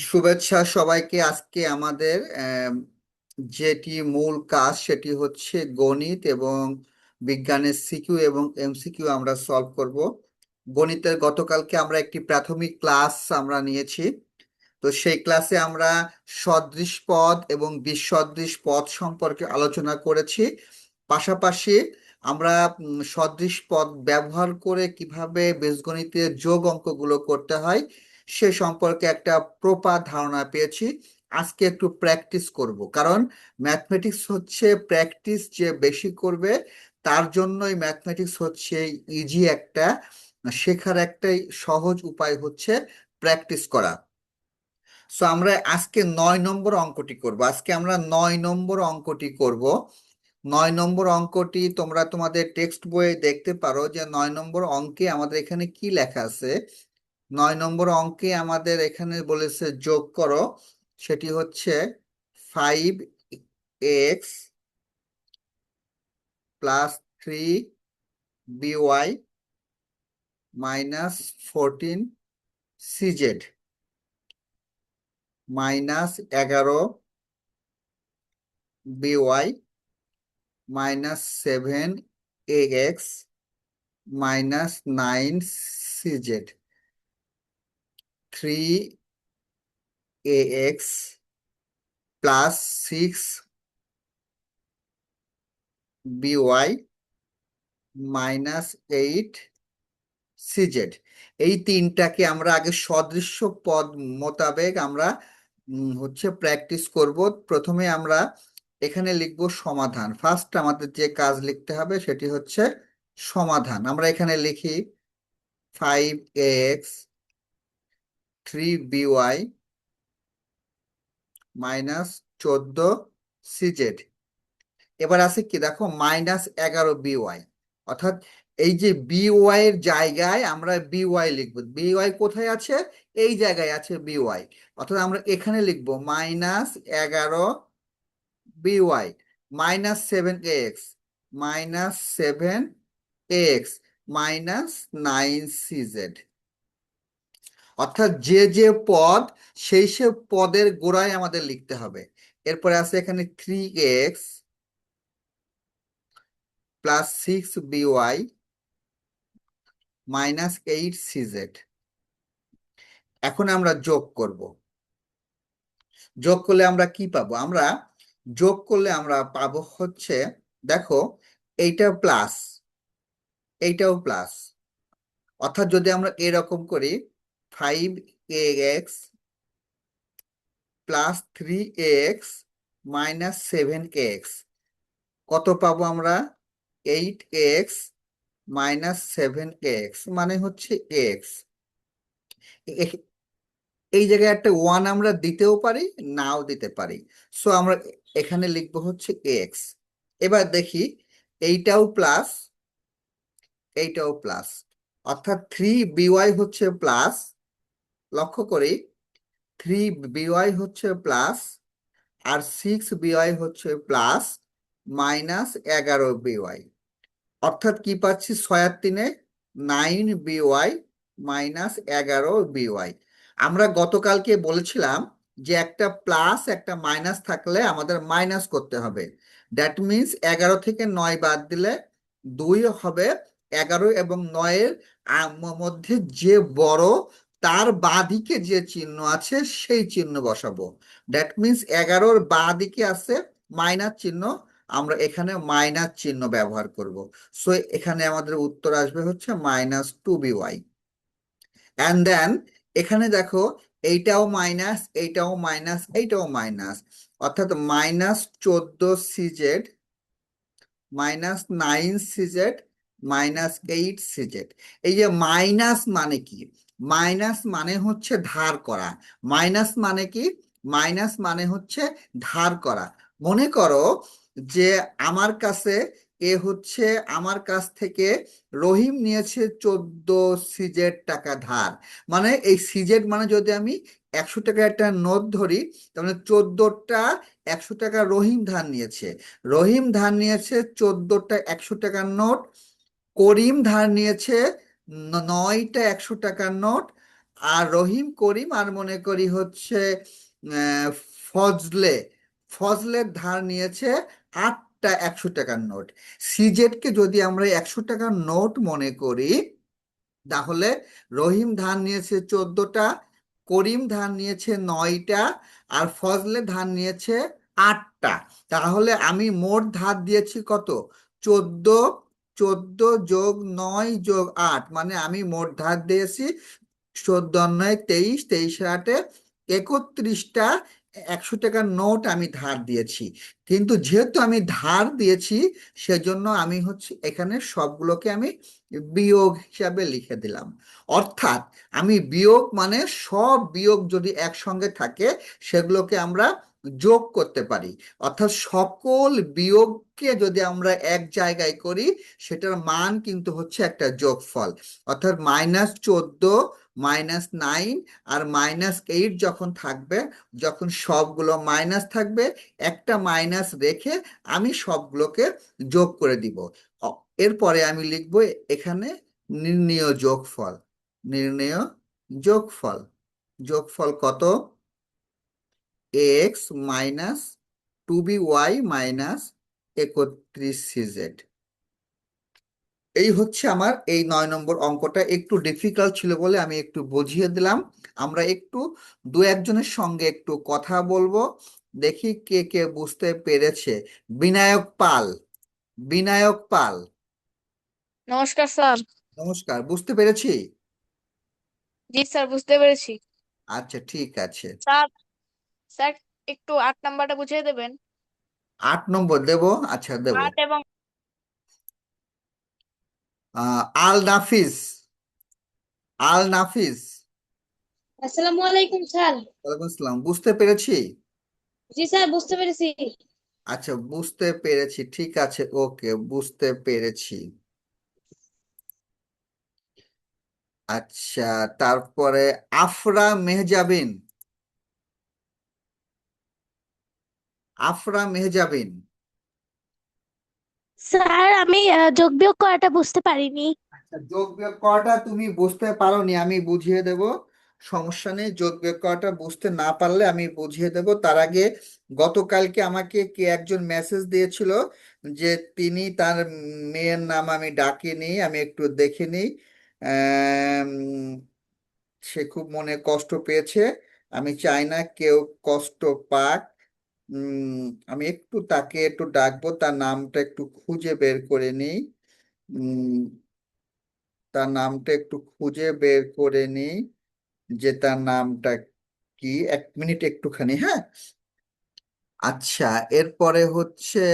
শুভেচ্ছা সবাইকে। আজকে আমাদের যেটি মূল কাজ সেটি হচ্ছে গণিত এবং বিজ্ঞানের সিকিউ এবং এমসিকিউ আমরা সলভ করব। গণিতের গতকালকে আমরা একটি প্রাথমিক ক্লাস আমরা নিয়েছি। তো সেই ক্লাসে আমরা সদৃশ পদ এবং বিসদৃশ পদ সম্পর্কে আলোচনা করেছি। পাশাপাশি আমরা সদৃশ পদ ব্যবহার করে কিভাবে বীজগণিতের যোগ অঙ্কগুলো করতে হয় সে সম্পর্কে একটা প্রপার ধারণা পেয়েছি। আজকে একটু প্র্যাকটিস করব, কারণ ম্যাথমেটিক্স হচ্ছে প্র্যাকটিস যে বেশি করবে তার জন্যই ম্যাথমেটিক্স হচ্ছে ইজি একটা শেখার একটাই সহজ উপায় হচ্ছে প্র্যাকটিস করা। সো আমরা আজকে 9 নম্বর অঙ্কটি করব। আজকে আমরা 9 নম্বর অঙ্কটি করব। 9 নম্বর অঙ্কটি তোমরা তোমাদের টেক্সট বইয়ে দেখতে পারো যে 9 নম্বর অঙ্কে আমাদের এখানে কি লেখা আছে। 9 নম্বর অঙ্কে আমাদের এখানে বলেছে যোগ করো। সেটি হচ্ছে 5x+3by -14 cz -11by -7ax -9 cz, 3ax plus 6by -8 cz। এই তিনটাকে আমরা আগে সদৃশ্য পদ মোতাবেক আমরা হচ্ছে প্র্যাকটিস করব। প্রথমে আমরা এখানে লিখব সমাধান। ফার্স্ট আমাদের যে কাজ লিখতে হবে সেটি হচ্ছে সমাধান। আমরা এখানে লিখি 5x, 3by -14 cz। এবার আছে কি, দেখো -11 by, অর্থাৎ এই যে বিওয়াই এর জায়গায় আমরা বিওয়াই লিখবো। বিওয়াই কোথায় আছে? এই জায়গায় আছে বিওয়াই। অর্থাৎ আমরা এখানে লিখবো -11 by -7ax -7ax -9 cz। অর্থাৎ যে যে পদ সেই সে পদের গোড়ায় আমাদের লিখতে হবে। এরপরে আছে এখানে 3x প্লাস 6by -8 cz। এখন আমরা যোগ করব। যোগ করলে আমরা কি পাবো? আমরা যোগ করলে আমরা পাবো হচ্ছে, দেখো, এইটা প্লাস, এইটাও প্লাস। অর্থাৎ যদি আমরা এরকম করি 5ax প্লাস 3ax -7ax, কত পাবো আমরা? 8x -7ax মানে হচ্ছে x। এই জায়গায় একটা ওয়ান আমরা দিতেও পারি, নাও দিতে পারি। সো আমরা এখানে লিখবো হচ্ছে এক্স। এবার দেখি, এইটাও প্লাস, এইটাও প্লাস, অর্থাৎ 3by হচ্ছে প্লাস। লক্ষ্য করি, 3by হচ্ছে প্লাস আর 6by হচ্ছে প্লাস -11 by। অর্থাৎ কি পাচ্ছি? 6 আর 3-এ 9by -11 by। আমরা গতকালকে বলেছিলাম যে একটা প্লাস একটা মাইনাস থাকলে আমাদের মাইনাস করতে হবে। দ্যাট মিন্স 11 থেকে 9 বাদ দিলে 2 হবে। 11 এবং 9-এর মধ্যে যে বড় তার বাঁদিকে যে চিহ্ন আছে সেই চিহ্ন বসাবো। দ্যাট মিন্স 11-র বাঁদিকে আছে মাইনাস চিহ্ন, আমরা এখানে মাইনাস চিহ্ন ব্যবহার করব। সো এখানে আমাদের উত্তর আসবে হচ্ছে -2by। অ্যান্ড দেন এখানে দেখো, এইটাও মাইনাস, এইটাও মাইনাস, এইটাও মাইনাস, অর্থাৎ -14 cz -9 cz -8 cz। এই যে মাইনাস মানে কি? মাইনাস মানে হচ্ছে ধার করা। মাইনাস মানে কি? মাইনাস মানে হচ্ছে ধার করা। মনে করো যে আমার কাছে হচ্ছে আমার কাছ থেকে রহিম নিয়েছে 14 সিজেড টাকা ধার। মানে এই সিজেড মানে যদি আমি 100 টাকার একটা নোট ধরি, তাহলে 14টা 100 টাকা রহিম ধার নিয়েছে। রহিম ধার নিয়েছে 14টা 100 টাকার নোট। করিম ধার নিয়েছে 9টা 100 টাকার নোট। আর রহিম করিম আর মনে করি হচ্ছে আহ, ফজলে ফজলের ধার নিয়েছে 8টা 100 টাকার নোট। সিজেডকে যদি আমরা 100 টাকার নোট মনে করি, তাহলে রহিম ধার নিয়েছে 14টা, করিম ধার নিয়েছে 9টা, আর ফজলে ধার নিয়েছে 8টা। তাহলে আমি মোট ধার দিয়েছি কত? 14। 14 + 9 + 8, মানে আমি মোট ধার দিয়েছি 14 × 9 = 23, 23 × 8 = 31টা 100 টাকার নোট আমি ধার দিয়েছি। কিন্তু যেহেতু আমি ধার দিয়েছি, সেজন্য আমি হচ্ছে এখানে সবগুলোকে আমি বিয়োগ হিসাবে লিখে দিলাম। অর্থাৎ আমি বিয়োগ মানে সব বিয়োগ যদি একসঙ্গে থাকে, সেগুলোকে আমরা যোগ করতে পারি। অর্থাৎ সকল বিয়োগকে যদি আমরা এক জায়গায় করি, সেটার মান কিন্তু হচ্ছে একটা যোগফল। অর্থাৎ -14, -9 আর -8 যখন থাকবে, যখন সবগুলো মাইনাস থাকবে, একটা মাইনাস রেখে আমি সবগুলোকে যোগ করে দিব। এরপরে আমি লিখব এখানে নির্ণেয় যোগফল। নির্ণেয় যোগফল, যোগফল কত? x - 2by - 31cz। এই হচ্ছে আমার এই 9 নম্বর অঙ্কটা। একটু ডিফিকাল্ট ছিল বলে আমি একটু বুঝিয়ে দিলাম। আমরা একটু দু একজনের সঙ্গে একটু কথা বলবো, দেখি কে কে বুঝতে পেরেছে। বিনায়ক পাল, বিনায়ক পাল। নমস্কার স্যার। নমস্কার, বুঝতে পেরেছি। জি স্যার, বুঝতে পেরেছি। আচ্ছা, ঠিক আছে। স্যার, স্যার একটু 8 নাম্বারটা বুঝিয়ে দেবেন। 8 নম্বর দেব? আচ্ছা, দেব। 8 এবং আল নাফিস, আল নাফিস। আসসালামু আলাইকুম স্যার। ওয়ালাইকুম আসসালাম, বুঝতে পেরেছি। জি স্যার, বুঝতে পেরেছি। আচ্ছা, বুঝতে পেরেছি, ঠিক আছে, ওকে, বুঝতে পেরেছি। আচ্ছা, তারপরে আফরা মেহজাবিন, আফরা মেহজাবিন। স্যার আমি যোগ বিয়োগ করাটা বুঝতে পারিনি। আচ্ছা, যোগ বিয়োগ করাটা তুমি বুঝতে পারোনি, আমি বুঝিয়ে দেব। সমস্যা নেই, যোগ বিয়োগ করাটা বুঝতে না পারলে আমি বুঝিয়ে দেব। তার আগে গতকালকে আমাকে কে একজন মেসেজ দিয়েছিল যে তিনি তার মেয়ের নাম আমি ডাকিনি, আমি একটু দেখে নিই। আম, সে খুব মনে কষ্ট পেয়েছে, আমি চাই না কেউ কষ্ট পাক। আমি একটু তাকে একটু ডাকবো, তার নামটা একটু খুঁজে বের করে নিই। উম, তার নামটা একটু খুঁজে বের করে নিই, যে তার নামটা কি। 1 মিনিট একটুখানি, হ্যাঁ। আচ্ছা, এরপরে হচ্ছে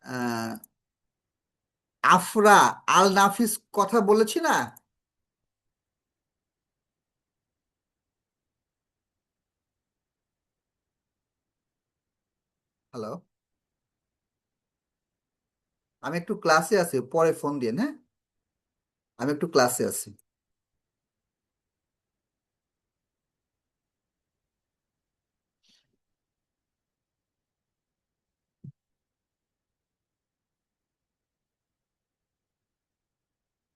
আহ আফরা আল নাফিস, কথা বলেছি না? হ্যালো, আমি একটু ক্লাসে আছি, পরে ফোন দিয়ে, হ্যাঁ। আমি একটু ক্লাসে আছি।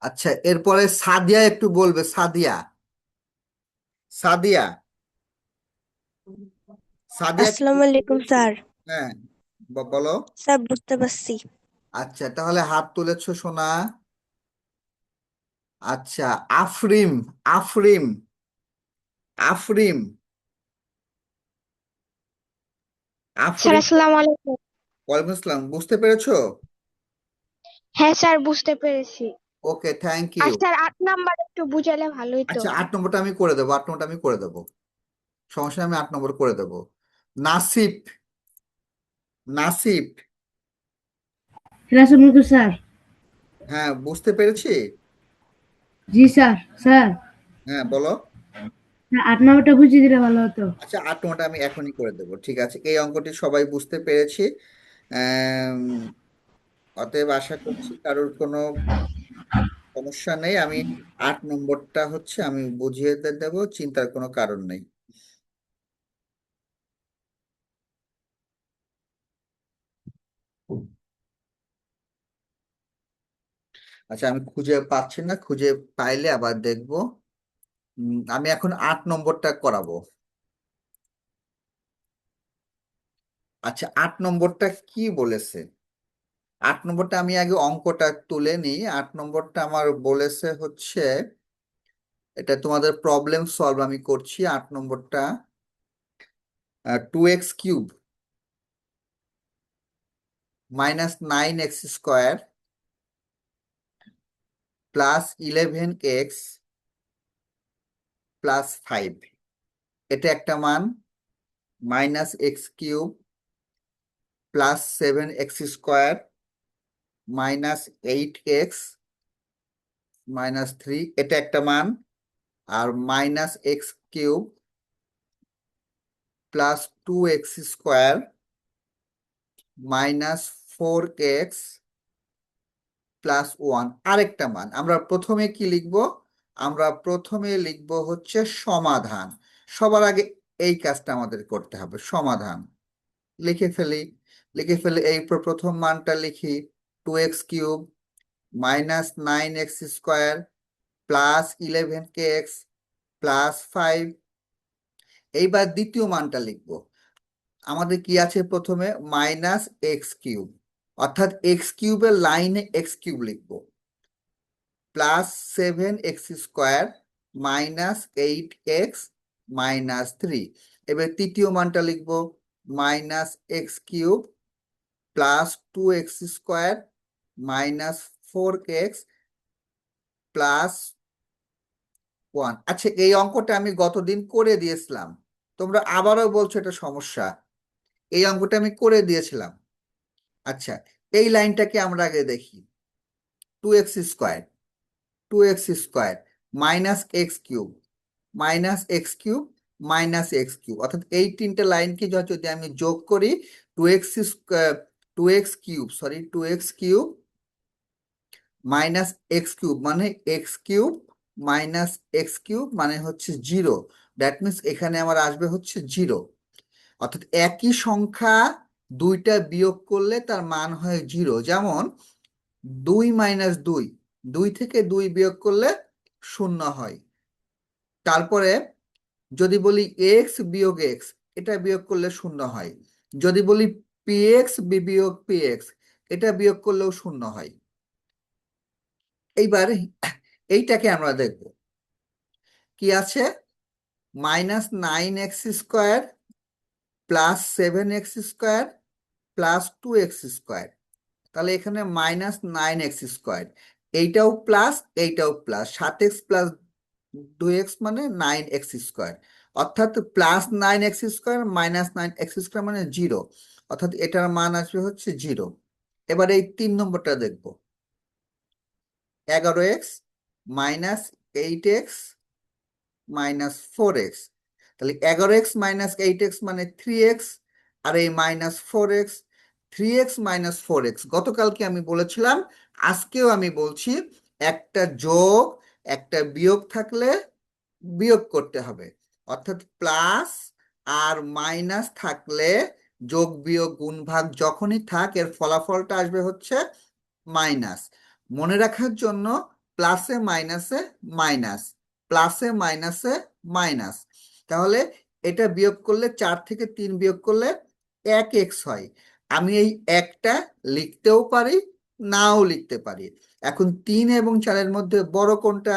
আচ্ছা, এরপরে সাদিয়া একটু বলবে, সাদিয়া, সাদিয়া, সাদিয়া কি আসসালামু বুঝতে আলাইকুম পেরেছো? স্যার। হ্যাঁ, বলো। স্যার বুঝতে পারছি। আচ্ছা, তাহলে হাত তুলেছো সোনা। আচ্ছা, আফরিম, আফরিম, আফরিম, স্যার আফরিন। আসসালামু আলাইকুম। ওয়ালাইকুম আসসালাম, বুঝতে পেরেছো? হ্যাঁ স্যার বুঝতে পেরেছি। ওকে, থ্যাংক আর ইউ। স্যার 8 নাম্বার একটু বুঝালে ভালো হতো। আচ্ছা, 8 নম্বরটা আমি করে দেবো, 8 নম্বরটা আমি করে দেবো, সমস্যা নেই, আমি 8 নম্বর করে দেবো। নাসিব, নাসিব। রাসমুকুর স্যার। হ্যাঁ, বুঝতে পেরেছি। জি স্যার। স্যার, হ্যাঁ, বলো। 8 নম্বরটা বুঝিয়ে দিলে ভালো হতো। আচ্ছা, 8 নম্বরটা আমি এখনই করে দেবো, ঠিক আছে। এই অঙ্কটি সবাই বুঝতে পেরেছি। আম, অতএব আশা করছি কারোর কোনো সমস্যা নেই। আমি 8 নম্বরটা হচ্ছে আমি বুঝিয়ে দেবো, চিন্তার কোনো কারণ নেই। আচ্ছা, আমি খুঁজে পাচ্ছি না, খুঁজে পাইলে আবার দেখবো। আমি এখন 8 নম্বরটা করাবো। আচ্ছা, 8 নম্বরটা কি বলেছে? 8 নম্বরটা আমি আগে অঙ্কটা তুলে নিই। 8 নম্বরটা আমার বলেছে হচ্ছে, এটা তোমাদের প্রবলেম সলভ আমি করছি। 8 নম্বরটা 2x³ -9x² +11x +5, এটা একটা মান। -x³ +7x² -8x -3, এটা একটা মান। আর -x³ +2x² -4x +1, আরেকটা মান। আমরা প্রথমে কি লিখব? আমরা প্রথমে লিখব হচ্ছে সমাধান। সবার আগে এই কাজটা আমাদের করতে হবে, সমাধান। লিখে ফেলি। এই প্রথম মানটা লিখি, 2x³ -9x² +11x +5। এইবার দ্বিতীয় মানটা লিখব। আমাদের কি আছে? প্রথমে -x³, অর্থাৎ x³ লাইনে x³ লিখব, +7x² -8x -3। এবার তৃতীয় মানটা লিখব, -x³ +2x² -4x +1। আচ্ছা, এই অঙ্কটা আমি গতদিন করে দিয়েছিলাম, তোমরা আবারও বলছো এটা সমস্যা। এই অঙ্কটা আমি করে দিয়েছিলাম। আচ্ছা, এই লাইনটাকে আমরা আগে দেখি। 2x² -x³ -x³ অর্থাৎ এই তিনটে লাইনকে যদি আমি যোগ করি, 2x³ -x³ মানে x³ -x³ মানে হচ্ছে 0। দ্যাট মিনস এখানে আমার আসবে হচ্ছে 0। অর্থাৎ একই সংখ্যা দুইটা বিয়োগ করলে তার মান হয় 0। যেমন 2 - 2, 2 থেকে 2 বিয়োগ করলে 0 হয়। তারপরে যদি বলি x বিয়োগ x, এটা বিয়োগ করলে 0 হয়। যদি বলি px বিয়োগ px, এটা বিয়োগ করলেও 0 হয়। এইবার এইটাকে আমরা দেখব কি আছে। -9x² +7x² +2x²। তাহলে এখানে -9x², এইটাও প্লাস এইটাও প্লাস, 7x + 2x মানে 9x²। অর্থাৎ +9x² -9x² মানে 0, অর্থাৎ এটার মান আসবে হচ্ছে 0। এবার এই 3 নম্বরটা দেখব, 11x -8x -4x। তাহলে 11x -8x মানে 3x, আর এই -4x, 3x -4x। গতকালকে আমি বলেছিলাম, আজকেও আমি বলছি, একটা যোগ একটা বিয়োগ থাকলে বিয়োগ করতে হবে। অর্থাৎ প্লাস আর মাইনাস থাকলে যোগ বিয়োগ গুণ ভাগ যখনই থাক, এর ফলাফলটা আসবে হচ্ছে মাইনাস। মনে রাখার জন্য প্লাসে মাইনাসে মাইনাস, প্লাসে মাইনাসে মাইনাস। তাহলে এটা বিয়োগ করলে, 4 থেকে 3 বিয়োগ করলে 1x হয়। আমি এই একটা লিখতেও পারি, নাও লিখতে পারি। এখন 3 এবং 4-এর মধ্যে বড় কোনটা?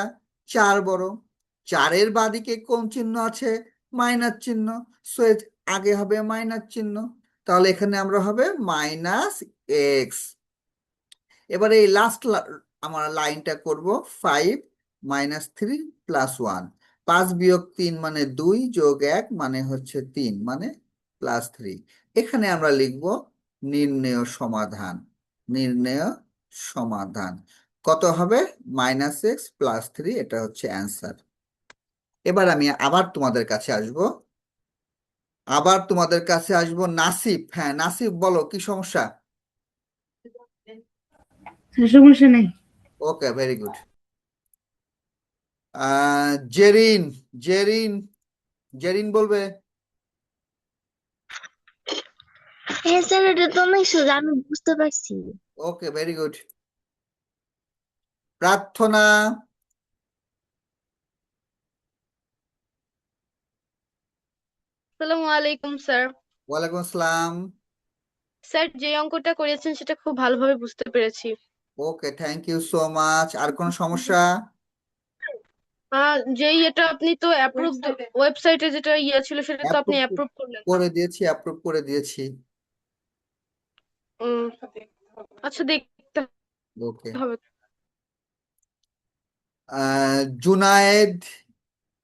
4 বড়। 4-এর বাঁদিকে কোন চিহ্ন আছে? মাইনাস চিহ্ন। সো আগে হবে মাইনাস চিহ্ন। তাহলে এখানে আমরা হবে -x। এবার এই লাস্ট আমার লাইনটা করব, 5 -3 +1। 5 বিয়োগ 3 মানে 2, যোগ 1 মানে হচ্ছে 3, মানে +3। এখানে আমরা লিখব নির্ণেয় সমাধান। নির্ণেয় সমাধান কত হবে? -x +3, এটা হচ্ছে অ্যান্সার। এবার আমি আবার তোমাদের কাছে আসব। নাসিব। হ্যাঁ নাসিব, বলো কি সমস্যা? স্যার সমস্যা নাই। ওকে, ভেরি গুড। জেরিন, জেরিন, জেরিন বলবে। হ্যাঁ স্যার, এটা তো অনেক সোজা, আমি বুঝতে পারছি। ওকে, ভেরি গুড। প্রার্থনা, আসসালামু আলাইকুম স্যার। ওয়ালাইকুম আসসালাম। স্যার, যে অঙ্কটা করেছেন সেটা খুব ভালোভাবে বুঝতে পেরেছি। Okay, thank you so much. আর কোনো সমস্যা? যেই এটা আপনি তো অ্যাপ্রুভ, ওয়েবসাইটে যেটা ইয়ে ছিল সেটা তো আপনি অ্যাপ্রুভ অ্যাপ্রুভ করলেন না। করে দিয়েছি, অ্যাপ্রুভ করে দিয়েছি। উম, আচ্ছা, দেখতে ওকে। হবে। জুনায়েদ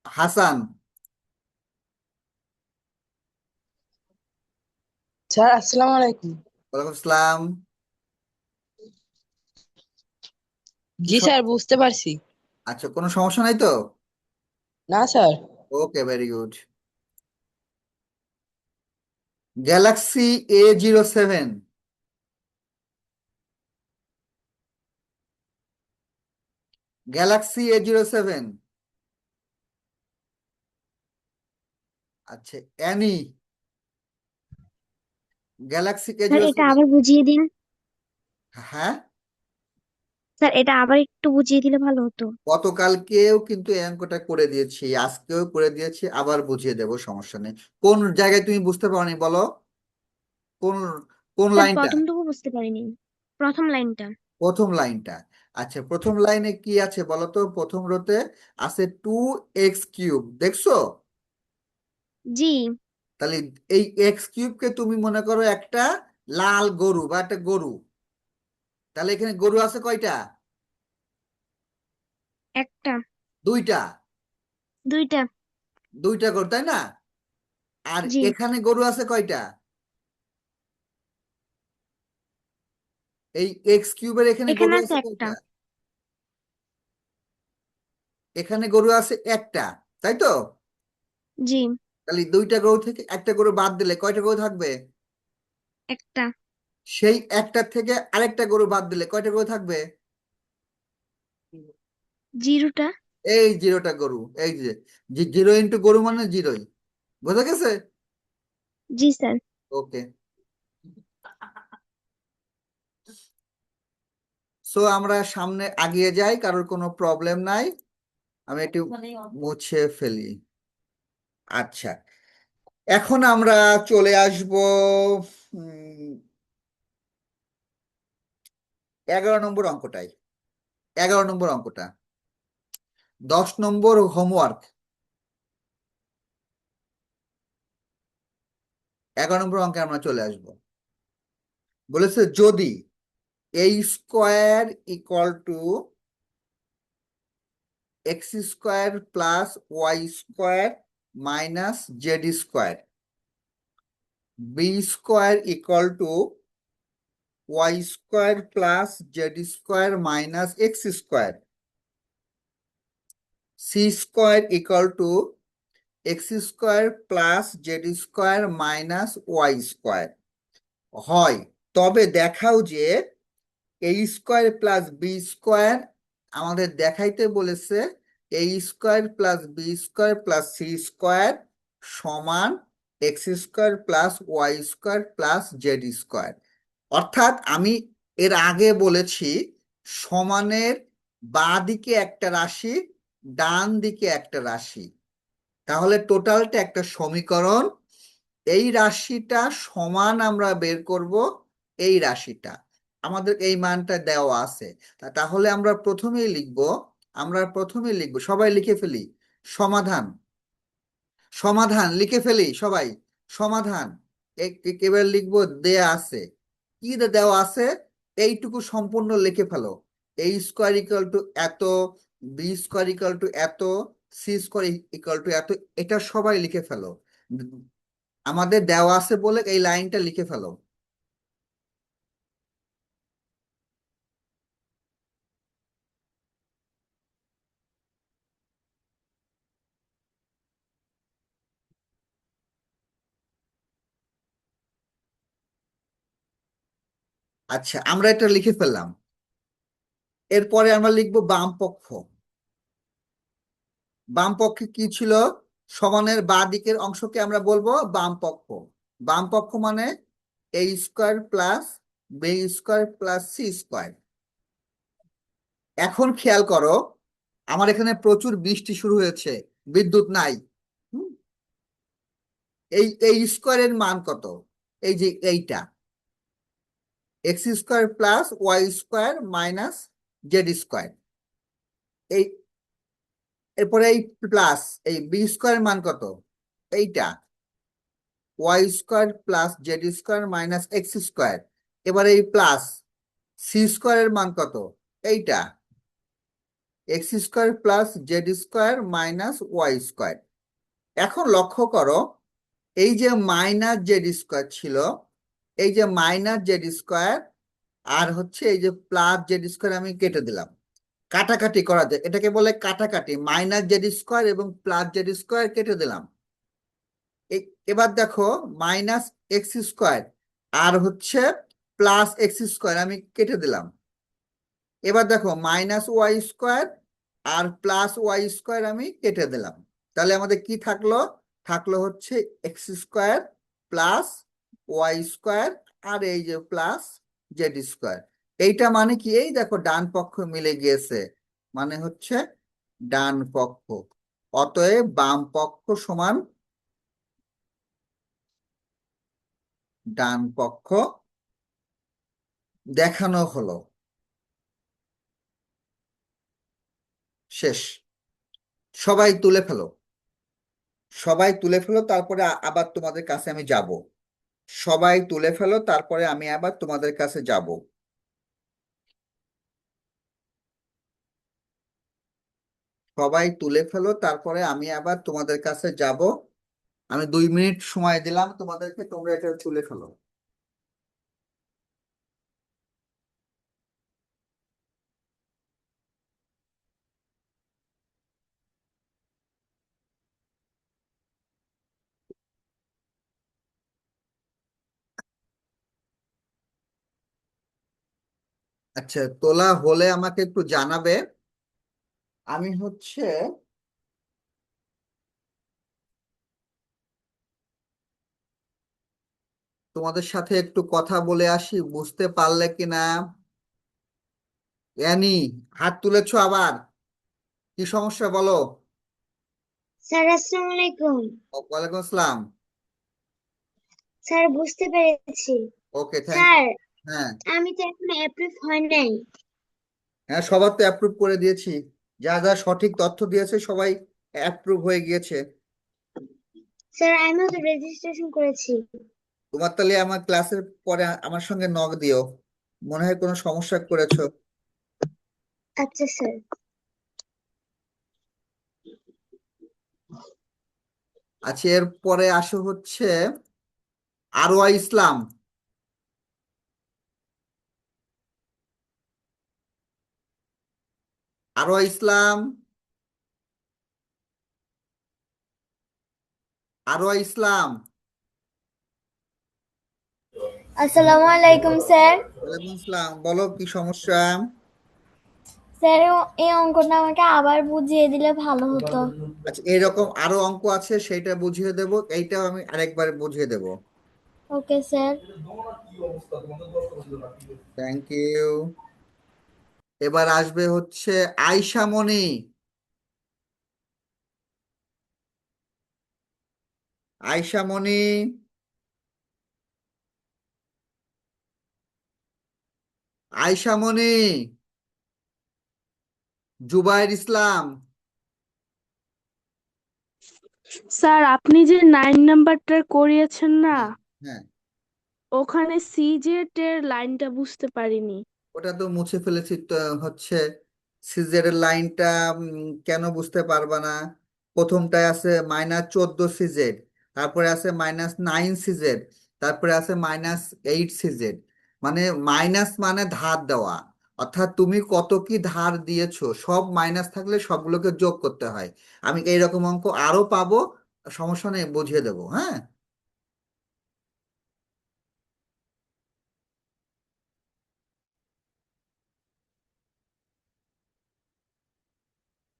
হাসান। স্যার আসসালামু আলাইকুম। ওয়ালাইকুম আসসালাম। কি জি সব? স্যার, বুঝতে পারছি। আচ্ছা, কোনো সমস্যা নাই তো? না sir. Okay, very good. Galaxy A07। Galaxy A07। আচ্ছা, অ্যানি। গ্যালাক্সি কে স্যার জিরো এটা সেভেন আবার বুঝিয়ে দিন। হ্যাঁ, স্যার এটা আবার একটু বুঝিয়ে দিলে ভালো হতো। গতকালকেও কিন্তু এই অঙ্কটা করে দিয়েছি, আজকেও করে দিয়েছি, আবার বুঝিয়ে দেবো, সমস্যা নেই। কোন জায়গায় তুমি বুঝতে পারোনি বলো? কোন কোন স্যার লাইনটা? প্রথমটুকু বুঝতে পারিনি, প্রথম লাইনটা। প্রথম লাইনটা। আচ্ছা, প্রথম লাইনে কি আছে বলো তো? প্রথম রোতে আছে 2x³ দেখছো? জি। তাহলে এই x³ তুমি মনে করো একটা লাল গরু বা একটা গরু। তাহলে এখানে গরু আছে কয়টা? একটা। দুইটা। দুইটা। দুইটা গরু, তাই না? আর জি। এখানে গরু আছে কয়টা? এই x³ এখানে এখানে গরু আছে আছে একটা। কয়টা? এখানে গরু আছে একটা, তাই তো? জি। তাহলে দুইটা গরু থেকে একটা গরু বাদ দিলে কয়টা গরু থাকবে? একটা। সেই একটা থেকে আরেকটা গরু বাদ দিলে কয়টা গরু থাকবে? জিরোটা। এই জিরোটা গরু। এই যে জিরো ইন্টু গরু মানে জিরোই। বোঝা গেছে? জি স্যার। ওকে। সো আমরা সামনে আগিয়ে যাই, কারোর কোনো প্রবলেম নাই। আমি একটু মুছে ফেলি। আচ্ছা, এখন আমরা চলে আসব 11 নম্বর অঙ্কটাই। 11 নম্বর অঙ্কটা 10 নম্বর হোমওয়ার্ক। 11 নম্বর অঙ্কে আমরা চলে আসব। বলেছে যদি a² = x² + y² - z², b² = y² + z² - x², c² = x² + z² - y² হয়, তবে দেখাও যে a² + b² আমাদের দেখাইতে বলেছে a² + b² + c² সমান x² + y² + z²। অর্থাৎ আমি এর আগে বলেছি সমানের বাঁ দিকে একটা রাশি, ডান দিকে একটা রাশি, তাহলে টোটালটা একটা সমীকরণ। এই রাশিটা সমান আমরা বের করব এই রাশিটা, আমাদের এই মানটা দেওয়া আছে। তাহলে আমরা প্রথমেই লিখব, সবাই লিখে ফেলি সমাধান। সমাধান লিখে ফেলি সবাই। সমাধান এবার লিখবো দেয়া আছে। কি দেওয়া আছে? এইটুকু সম্পূর্ণ লিখে ফেলো। a² = এত, b² = এত, c² = এত, এটা সবাই লিখে ফেলো। আমাদের দেওয়া আছে বলে এই লাইনটা লিখে ফেলো। আচ্ছা, আমরা এটা লিখে ফেললাম। এরপরে আমরা লিখবো বাম পক্ষ। বাম পক্ষে কি ছিল? সমানের বাঁ দিকের অংশকে আমরা বলবো বাম পক্ষ। বাম পক্ষ মানে a² + b² + c²। এখন খেয়াল করো, আমার এখানে প্রচুর বৃষ্টি শুরু হয়েছে, বিদ্যুৎ নাই। হুম, এই স্কোয়ারের মান কত? এই যে এইটা X square plus Y square minus Z square. এই এরপরে এই প্লাস এই বি স্কোয়ার মান কত? এইটা Y square plus Z square minus X square. এবারে এই প্লাস সি স্কোয়ারের মান কত? এইটা X square plus Z square minus Y square. এখন লক্ষ্য করো, এই যে মাইনাস জেড স্কোয়ার ছিল, এই যে মাইনাস জেড স্কোয়ার আর হচ্ছে এই যে প্লাস জেড স্কোয়ার আমি কেটে দিলাম। কাটাকাটি করা যায়, এটাকে বলে কাটাকাটি। মাইনাস জেড স্কোয়ার এবং প্লাস জেড স্কোয়ার কেটে দিলাম। এবার দেখো মাইনাস এক্স স্কোয়ার আর হচ্ছে প্লাস এক্স স্কোয়ার আমি কেটে দিলাম। এবার দেখো মাইনাস ওয়াই স্কোয়ার আর প্লাস ওয়াই স্কোয়ার আমি কেটে দিলাম। তাহলে আমাদের কি থাকলো? থাকলো হচ্ছে X square plus Y square আর এই যে প্লাস জেড স্কোয়ার। এইটা মানে কি? এই দেখো ডান পক্ষ মিলে গিয়েছে, মানে হচ্ছে ডান পক্ষ। অতএব বাম পক্ষ সমান ডান পক্ষ দেখানো হলো। শেষ। সবাই তুলে ফেলো, সবাই তুলে ফেলো, তারপরে আবার তোমাদের কাছে আমি যাব। সবাই তুলে ফেলো, তারপরে আমি আবার তোমাদের কাছে যাব। সবাই তুলে ফেলো, তারপরে আমি আবার তোমাদের কাছে যাব। আমি 2 মিনিট সময় দিলাম তোমাদেরকে, তোমরা এটা তুলে ফেলো। আচ্ছা, তোলা হলে আমাকে একটু জানাবে। আমি হচ্ছে তোমাদের সাথে একটু কথা বলে আসি, বুঝতে পারলে কিনা। অ্যানি, হাত তুলেছো আবার, কি সমস্যা বলো? স্যার আসসালামু আলাইকুম। ওয়ালাইকুম আসসালাম। স্যার বুঝতে পেরেছি। Okay, thank you. স্যার হ্যাঁ আমি তো এখন অ্যাপ্রুভ হয় নাই। হ্যাঁ, সবার তো অ্যাপ্রুভ করে দিয়েছি। যা যা সঠিক তথ্য দিয়েছে সবাই অ্যাপ্রুভ হয়ে গিয়েছে। স্যার আমিও তো রেজিস্ট্রেশন করেছি। তোমার তাহলে আমার ক্লাসের পরে আমার সঙ্গে নক দিও, মনে হয় কোনো সমস্যা করেছো। আচ্ছা স্যার। আচ্ছা, এরপরে আসো হচ্ছে আরওয়া ইসলাম। আরওয়া ইসলাম, আরওয়া ইসলাম। আসসালামু আলাইকুম স্যার। ওয়ালাইকুম আসসালাম, বলো কি সমস্যা। স্যার এই অঙ্কটা আমাকে আবার বুঝিয়ে দিলে ভালো হতো। আচ্ছা, এইরকম আরো অঙ্ক আছে, সেইটা বুঝিয়ে দেব, এইটাও আমি আরেকবার বুঝিয়ে দেব। Okay sir. Thank you. এবার আসবে হচ্ছে আয়শা মনি। আয়শা মনি, আয়শা মনি। জুবাইর ইসলাম। স্যার আপনি যে 9 নাম্বারটা করিয়েছেন না, হ্যাঁ হ্যাঁ, ওখানে সিজেট এর লাইনটা বুঝতে পারিনি। ওটা তো মুছে ফেলেছি তো। হচ্ছে সিজের লাইনটা কেন বুঝতে পারবা না? প্রথমটায় আছে -14 সিজেড, তারপরে আছে -9 সিজেড, তারপরে আছে -8 সিজেড। মানে মাইনাস মানে ধার দেওয়া, অর্থাৎ তুমি কত কি ধার দিয়েছো সব মাইনাস থাকলে সবগুলোকে যোগ করতে হয়। আমি এইরকম অঙ্ক আরো পাবো, সমস্যা নেই, বুঝিয়ে দেবো। হ্যাঁ,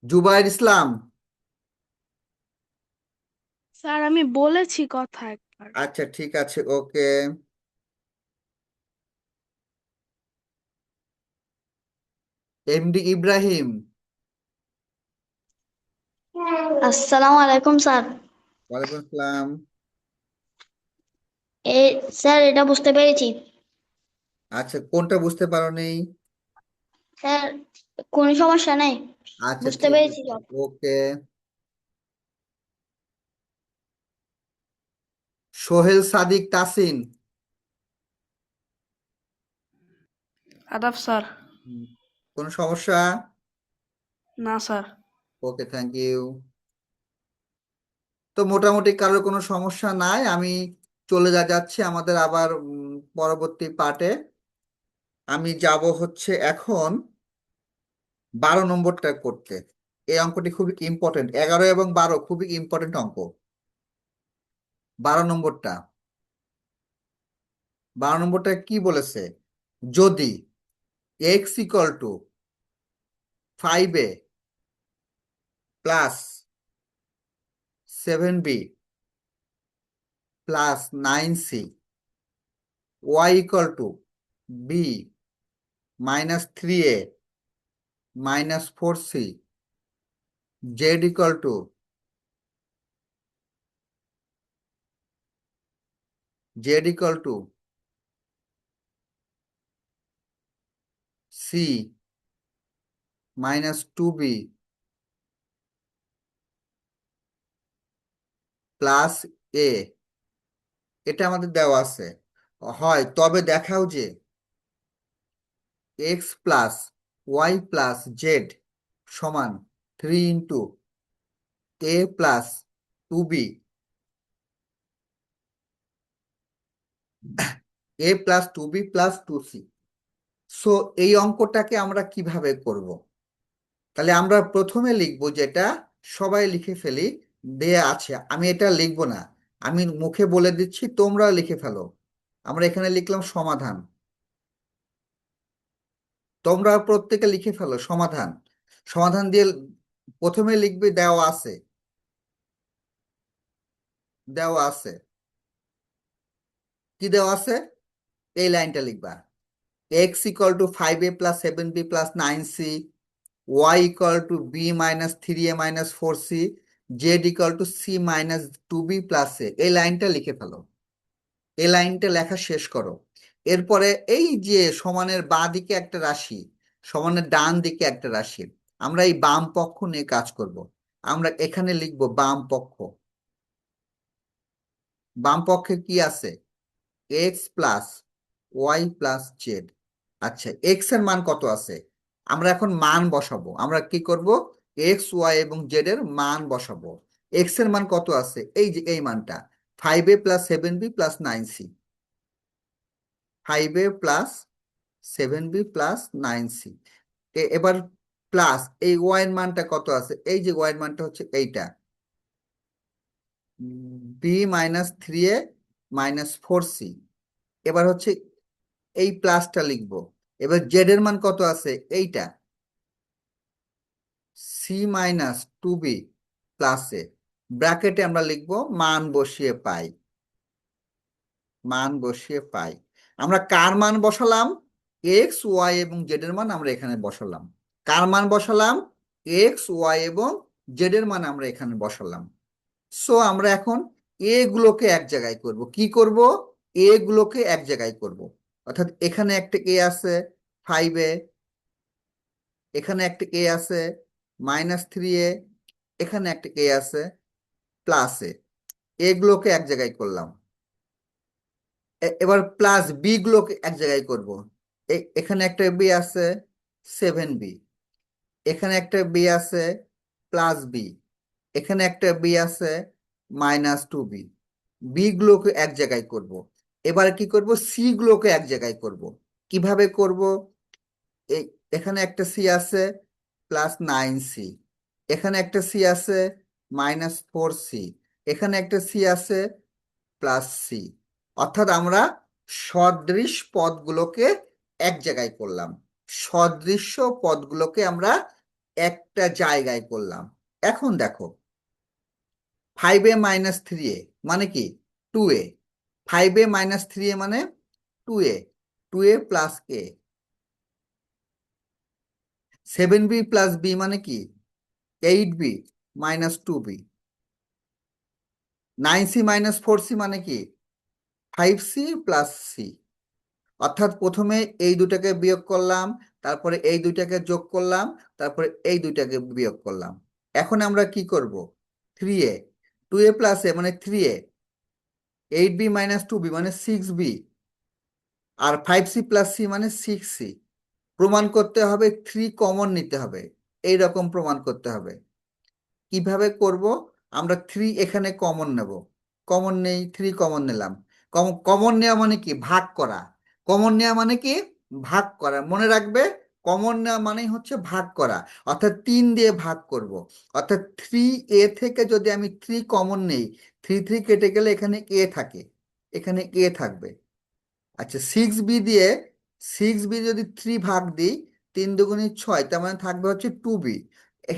জুবাইর ইসলাম। স্যার আমি বলেছি কথা একবার। আচ্ছা ঠিক আছে, ওকে। এমডি ইব্রাহিম। আসসালামু আলাইকুম স্যার। ওয়ালাইকুম আসসালাম। এ স্যার এটা বুঝতে পেরেছি। আচ্ছা, কোনটা বুঝতে পারো নেই? স্যার কোনো সমস্যা নাই, আচ্ছা, বুঝতে ঠিক পেরেছি আছে, সব। ওকে। সোহেল সাদিক তাসিন। আদাব স্যার। হুম, কোনো সমস্যা? না স্যার। Okay, thank you. তো মোটামুটি কারোর কোনো সমস্যা নাই, আমি চলে যাচ্ছি আমাদের আবার পরবর্তী পার্টে। আমি যাব হচ্ছে এখন 12 নম্বরটা করতে। এই অঙ্কটি খুবই ইম্পর্টেন্ট, 11 এবং 12 খুবই ইম্পর্টেন্ট অঙ্ক। 12 নম্বরটা, 12 নম্বরটা কি বলেছে? যদি x equal to 5a plus 7b plus 9c, y equal to b minus 3a minus 4c, z equal to c minus 2b plus a, এটা আমাদের দেওয়া আছে। হয় তবে দেখাও যে x plus Y plus z সমান 3 into a plus 2b, a plus 2b plus 2c। So এই অঙ্কটাকে আমরা কিভাবে করব? তাহলে আমরা প্রথমে লিখব, যেটা সবাই লিখে ফেলি, দেয়া আছে, আমি এটা লিখব না, আমি মুখে বলে দিচ্ছি, তোমরা লিখে ফেলো। আমরা এখানে লিখলাম সমাধান, তোমরা প্রত্যেকে লিখে ফেলো সমাধান। সমাধান দিয়ে প্রথমে লিখবে দেওয়া আছে, দেওয়া আছে, কি দেওয়া আছে? এই লাইনটা লিখবা। X equal to 5a plus 7b plus 9c, y equal to b minus 3a minus 4c, z equal to c minus 2b plus a. এই লাইনটা লিখে ফেলো, এই লাইনটা লেখা শেষ করো। এরপরে এই যে সমানের বাঁ দিকে একটা রাশি, সমানের ডান দিকে একটা রাশি, আমরা এই বাম পক্ষ নিয়ে কাজ করব। আমরা এখানে লিখব বাম পক্ষ। বাম পক্ষে কি আছে? X plus Y plus Z. আচ্ছা, এক্স এর মান কত আছে? আমরা এখন মান বসাবো। আমরা কি করব? এক্স ওয়াই এবং জেড এর মান বসাবো। এক্স এর মান কত আছে? এই যে এই মানটা, 5a plus 7b plus 9c, 5a plus 7b plus 9c। এবার প্লাস এই ওয়াই এর মানটা কত আছে? এই যে ওয়াই এর মানটা হচ্ছে এইটা, B minus 3a minus 4c। এবার হচ্ছে এই প্লাসটা লিখবো। এবার জেড এর মান কত আছে? এইটা, সি মাইনাস 2b প্লাস এ। ব্র্যাকেটে আমরা লিখবো মান বসিয়ে পাই, মান বসিয়ে পাই। আমরা কার মান বসালাম? এক্স ওয়াই এবং জেড এর মান আমরা এখানে বসালাম। কার মান বসালাম? এক্স ওয়াই এবং জেড এর মান আমরা এখানে বসালাম। সো আমরা এখন এ গুলোকে এক জায়গায় করব। কি করব? এ গুলোকে এক জায়গায় করব। অর্থাৎ এখানে একটা এ আছে 5a, এখানে একটা এ আছে মাইনাস 3a, এখানে একটা এ আছে প্লাস এ। এগুলোকে এক জায়গায় করলাম। এবার প্লাস বি গুলোকে এক জায়গায় করব। এখানে একটা বি আছে 7b, এখানে একটা বি আছে প্লাস বি, এখানে একটা বি আছে মাইনাস 2b। বি গুলোকে এক জায়গায় করব। এবার কি করব? সি গুলোকে এক জায়গায় করব। কিভাবে করব? এই এখানে একটা সি আছে প্লাস 9c, এখানে একটা সি আছে মাইনাস 4c, এখানে একটা সি আছে প্লাস সি। অর্থাৎ আমরা সদৃশ পদগুলোকে এক জায়গায় করলাম, সদৃশ্য পদগুলোকে আমরা একটা জায়গায় করলাম। এখন দেখো, 5a মাইনাস 3a মানে কি? 2a। 5a মাইনাস 3a মানে 2a, 2a plus a। 7b plus b মানে কি? 8b minus 2b। 9c minus 4c মানে কি? 5c প্লাস সি, অর্থাৎ প্রথমে এই দুটাকে বিয়োগ করলাম, তারপরে এই দুইটাকে যোগ করলাম, তারপরে এই দুইটাকে বিয়োগ করলাম। এখন আমরা কি করব? 3a, 2a প্লাস এ মানে 3a, 8b মাইনাস 2b মানে 6b, আর 5c প্লাস সি মানে 6c। প্রমাণ করতে হবে 3 কমন নিতে হবে, এইরকম প্রমাণ করতে হবে। কিভাবে করব? আমরা 3 এখানে কমন নেব, কমন নেই, 3 কমন নিলাম। কমন নেওয়া মানে কি? ভাগ করা। কমন নেওয়া মানে কি? ভাগ করা। মনে রাখবে, কমন নেওয়া মানে হচ্ছে ভাগ করা, অর্থাৎ 3 দিয়ে ভাগ করব। অর্থাৎ 3a থেকে যদি আমি 3 কমন নেই, 3 কেটে গেলে এখানে a থাকে, এখানে a থাকবে। আচ্ছা, 6b দিয়ে, 6b যদি 3 ভাগ দিই, 3 দুগুণে 6, তার মানে থাকবে হচ্ছে 2b,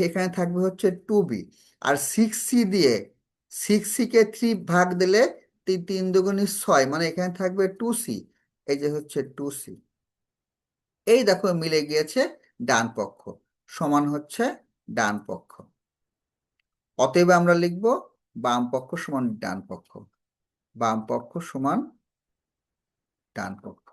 এখানে থাকবে হচ্ছে 2b। আর 6c দিয়ে, 6c কে 3 ভাগ দিলে 3 দুগুণে 6, মানে এখানে থাকবে 2c, এই যে হচ্ছে 2c। এই দেখো মিলে গিয়েছে, ডান পক্ষ সমান হচ্ছে ডান পক্ষ। অতএব আমরা লিখব বাম পক্ষ সমান ডান পক্ষ, বাম পক্ষ সমান ডান পক্ষ।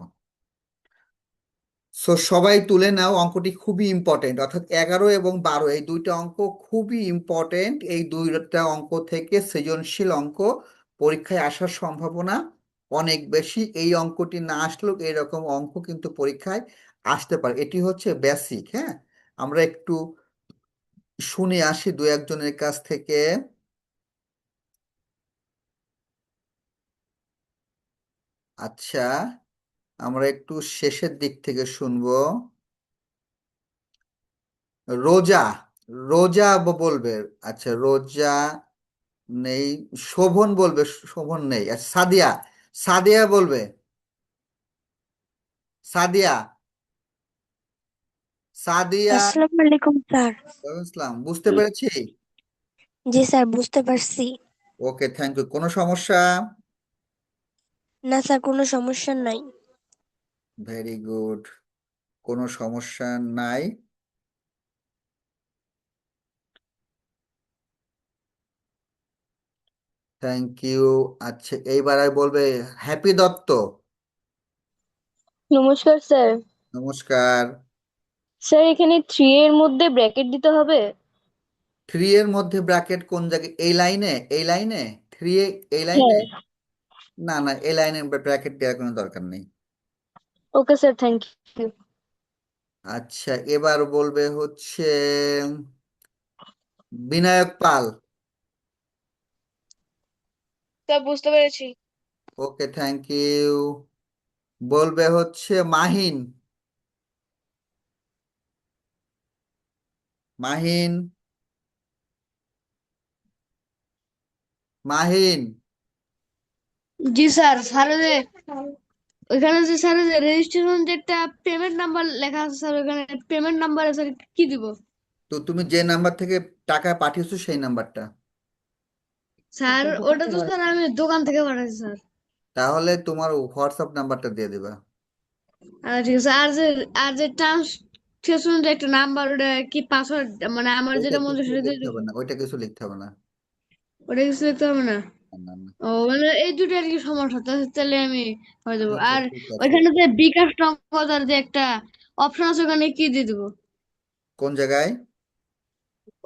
সো সবাই তুলে নাও, অঙ্কটি খুবই ইম্পর্টেন্ট, অর্থাৎ 11 এবং 12 এই দুইটা অঙ্ক খুবই ইম্পর্টেন্ট। এই দুইটা অঙ্ক থেকে সৃজনশীল অঙ্ক পরীক্ষায় আসার সম্ভাবনা অনেক বেশি। এই অঙ্কটি না আসলেও এরকম অঙ্ক কিন্তু পরীক্ষায় আসতে পারে। এটি হচ্ছে বেসিক। হ্যাঁ, আমরা একটু শুনে আসি দু একজনের কাছ থেকে। আচ্ছা, আমরা একটু শেষের দিক থেকে শুনবো। রোজা, রোজা বলবে। আচ্ছা, রোজা নেই। শোভন বলবে, শোভন নেই। আচ্ছা, সাদিয়া, সাদিয়া বলবে, সাদিয়া, সাদিয়া। আসসালামু আলাইকুম স্যার। ওয়ালাইকুম আসসালাম। বুঝতে পেরেছি? জি স্যার, বুঝতে পারছি। ওকে, থ্যাংক ইউ। কোনো সমস্যা? না স্যার, কোনো সমস্যা নাই। ভেরি গুড, কোনো সমস্যা নাই। Thank you. আচ্ছা, এইবার আর বলবে হ্যাপি দত্ত। নমস্কার স্যার। নমস্কার। স্যার এখানে 3 এর মধ্যে ব্র্যাকেট দিতে হবে? 3 এর মধ্যে ব্র্যাকেট কোন জায়গায়? এই লাইনে, এই লাইনে 3 এই লাইনে? হ্যাঁ। না না, এই লাইনে ব্র্যাকেট দেওয়ার কোনো দরকার নেই। Okay sir, thank you. আচ্ছা, এবার বলবে হচ্ছে বিনায়ক পাল। স্যার বুঝতে পেরেছি। Okay, thank you. বলবে হচ্ছে মাহিন, মাহিন, মাহিন। জি স্যার, স্যার ওইখানে যে স্যার যে রেজিস্ট্রেশন যে একটা পেমেন্ট নাম্বার লেখা আছে স্যার, ওইখানে পেমেন্ট নাম্বারে স্যার কি দিব? তো তুমি যে নাম্বার থেকে টাকা পাঠিয়েছো সেই নাম্বারটা। স্যার ওটা তো স্যার আমি দোকান থেকে পাঠাচ্ছি স্যার। তাহলে তোমার হোয়াটসঅ্যাপ নাম্বারটা দিয়ে দিবা। ঠিক আছে। আর যে ট্রান্সলেশন যে একটা নাম্বার, ওটা কি পাসওয়ার্ড, মানে আমার ওইটা যেটা মনে হয় কিছু সেটা দিয়ে লিখতে দিব? হবে না, ওইটা কিছু লিখতে হবে না। ওটা কিছু লিখতে হবে না? না, না, না। ও মানে এই দুটো আর কি সমস্যা, তাহলে আমি হয়ে যাবো। আচ্ছা, আর ঠিক আছে। ওইখানে যে বিকাশ নগদ যে একটা অপশন আছে, ওখানে কি দিয়ে দিব? কোন জায়গায়?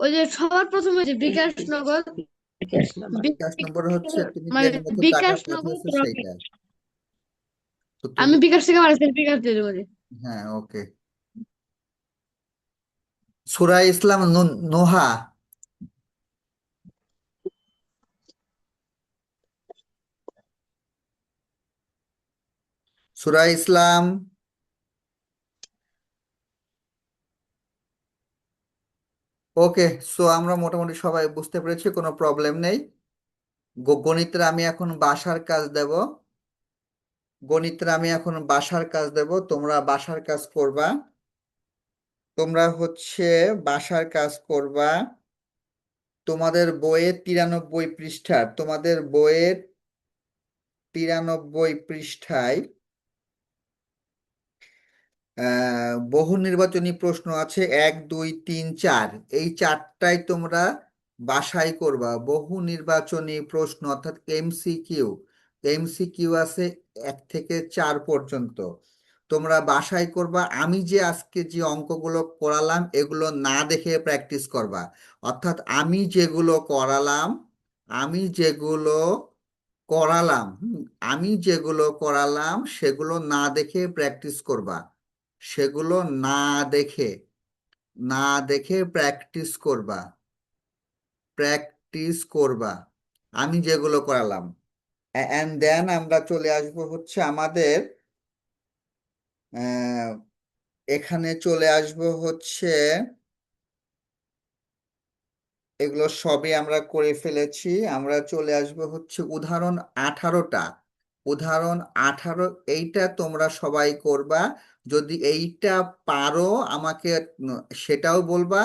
ওই যে সবার প্রথমে যে বিকাশ নগদ, বিকাশ নম্বর হচ্ছে তুমি যে মানে নম্বর টাকা বিকাশ নগদ পাঠিয়েছো রকেট। সেইটা। তো আমি তুমি, বিকাশ থেকে পাঠাচ্ছি, বিকাশ দিয়ে দেবো। হ্যাঁ, ওকে। সুরা ইসলাম নোহা, সুরা ইসলাম। ওকে, সো আমরা মোটামুটি সবাই বুঝতে পেরেছি, কোনো প্রবলেম নেই। গণিতের আমি এখন বাসার কাজ দেব, গণিতের আমি এখন বাসার কাজ দেব, তোমরা বাসার কাজ করবা। তোমরা হচ্ছে বাসার কাজ করবা তোমাদের বইয়ের 93 পৃষ্ঠার, তোমাদের বইয়ের 93 পৃষ্ঠায় বহু নির্বাচনী প্রশ্ন আছে, 1 2 3 4, এই চারটায় তোমরা বাসায় করবা। বহু নির্বাচনী প্রশ্ন অর্থাৎ এমসিকিউ, এমসিকিউ আছে 1 থেকে 4 পর্যন্ত। তোমরা বাসায় করবা, আমি যে আজকে যে অঙ্কগুলো করালাম এগুলো না দেখে প্র্যাকটিস করবা। অর্থাৎ আমি যেগুলো করালাম আমি যেগুলো করালাম সেগুলো না দেখে প্র্যাকটিস করবা। সেগুলো না দেখে না দেখে প্র্যাকটিস করবা আমি যেগুলো করালাম। অ্যান্ড দেন আমরা চলে আসব হচ্ছে আমাদের আহ, এখানে চলে আসব হচ্ছে এগুলো সবই আমরা করে ফেলেছি। আমরা চলে আসব হচ্ছে উদাহরণ 18টা। উদাহরণ 18 এইটা তোমরা সবাই করবা। যদি এইটা পারো আমাকে সেটাও বলবা,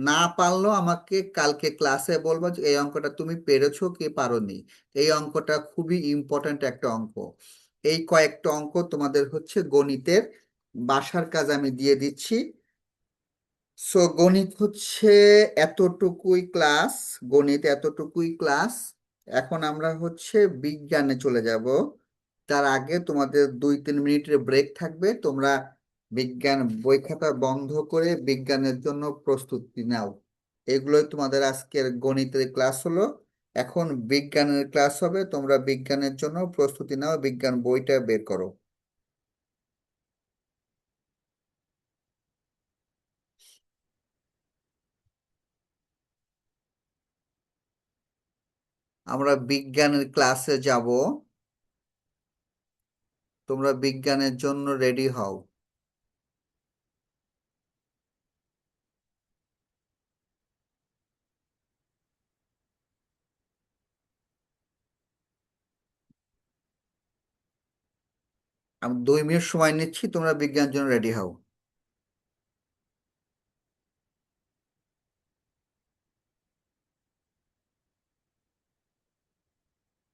না পারলেও আমাকে কালকে ক্লাসে বলবা যে এই অঙ্কটা তুমি পেরেছো কি পারোনি। এই অঙ্কটা খুবই ইম্পর্ট্যান্ট একটা অঙ্ক। এই কয়েকটা অঙ্ক তোমাদের হচ্ছে গণিতের বাসার কাজ আমি দিয়ে দিচ্ছি। সো গণিত এতটুকুই ক্লাস। এখন আমরা হচ্ছে বিজ্ঞানে চলে যাব। তার আগে তোমাদের 2-3 মিনিটের ব্রেক থাকবে। তোমরা বিজ্ঞান বই খাতা বন্ধ করে বিজ্ঞানের জন্য প্রস্তুতি নাও। এগুলোই তোমাদের আজকের গণিতের ক্লাস হলো। এখন বিজ্ঞানের ক্লাস হবে, তোমরা বিজ্ঞানের জন্য প্রস্তুতি নাও, বিজ্ঞান বইটা বের করো। আমরা বিজ্ঞানের ক্লাসে যাব, তোমরা বিজ্ঞানের জন্য রেডি হও। আমি 2 মিনিট সময় নিচ্ছি, তোমরা বিজ্ঞানের জন্য রেডি হও।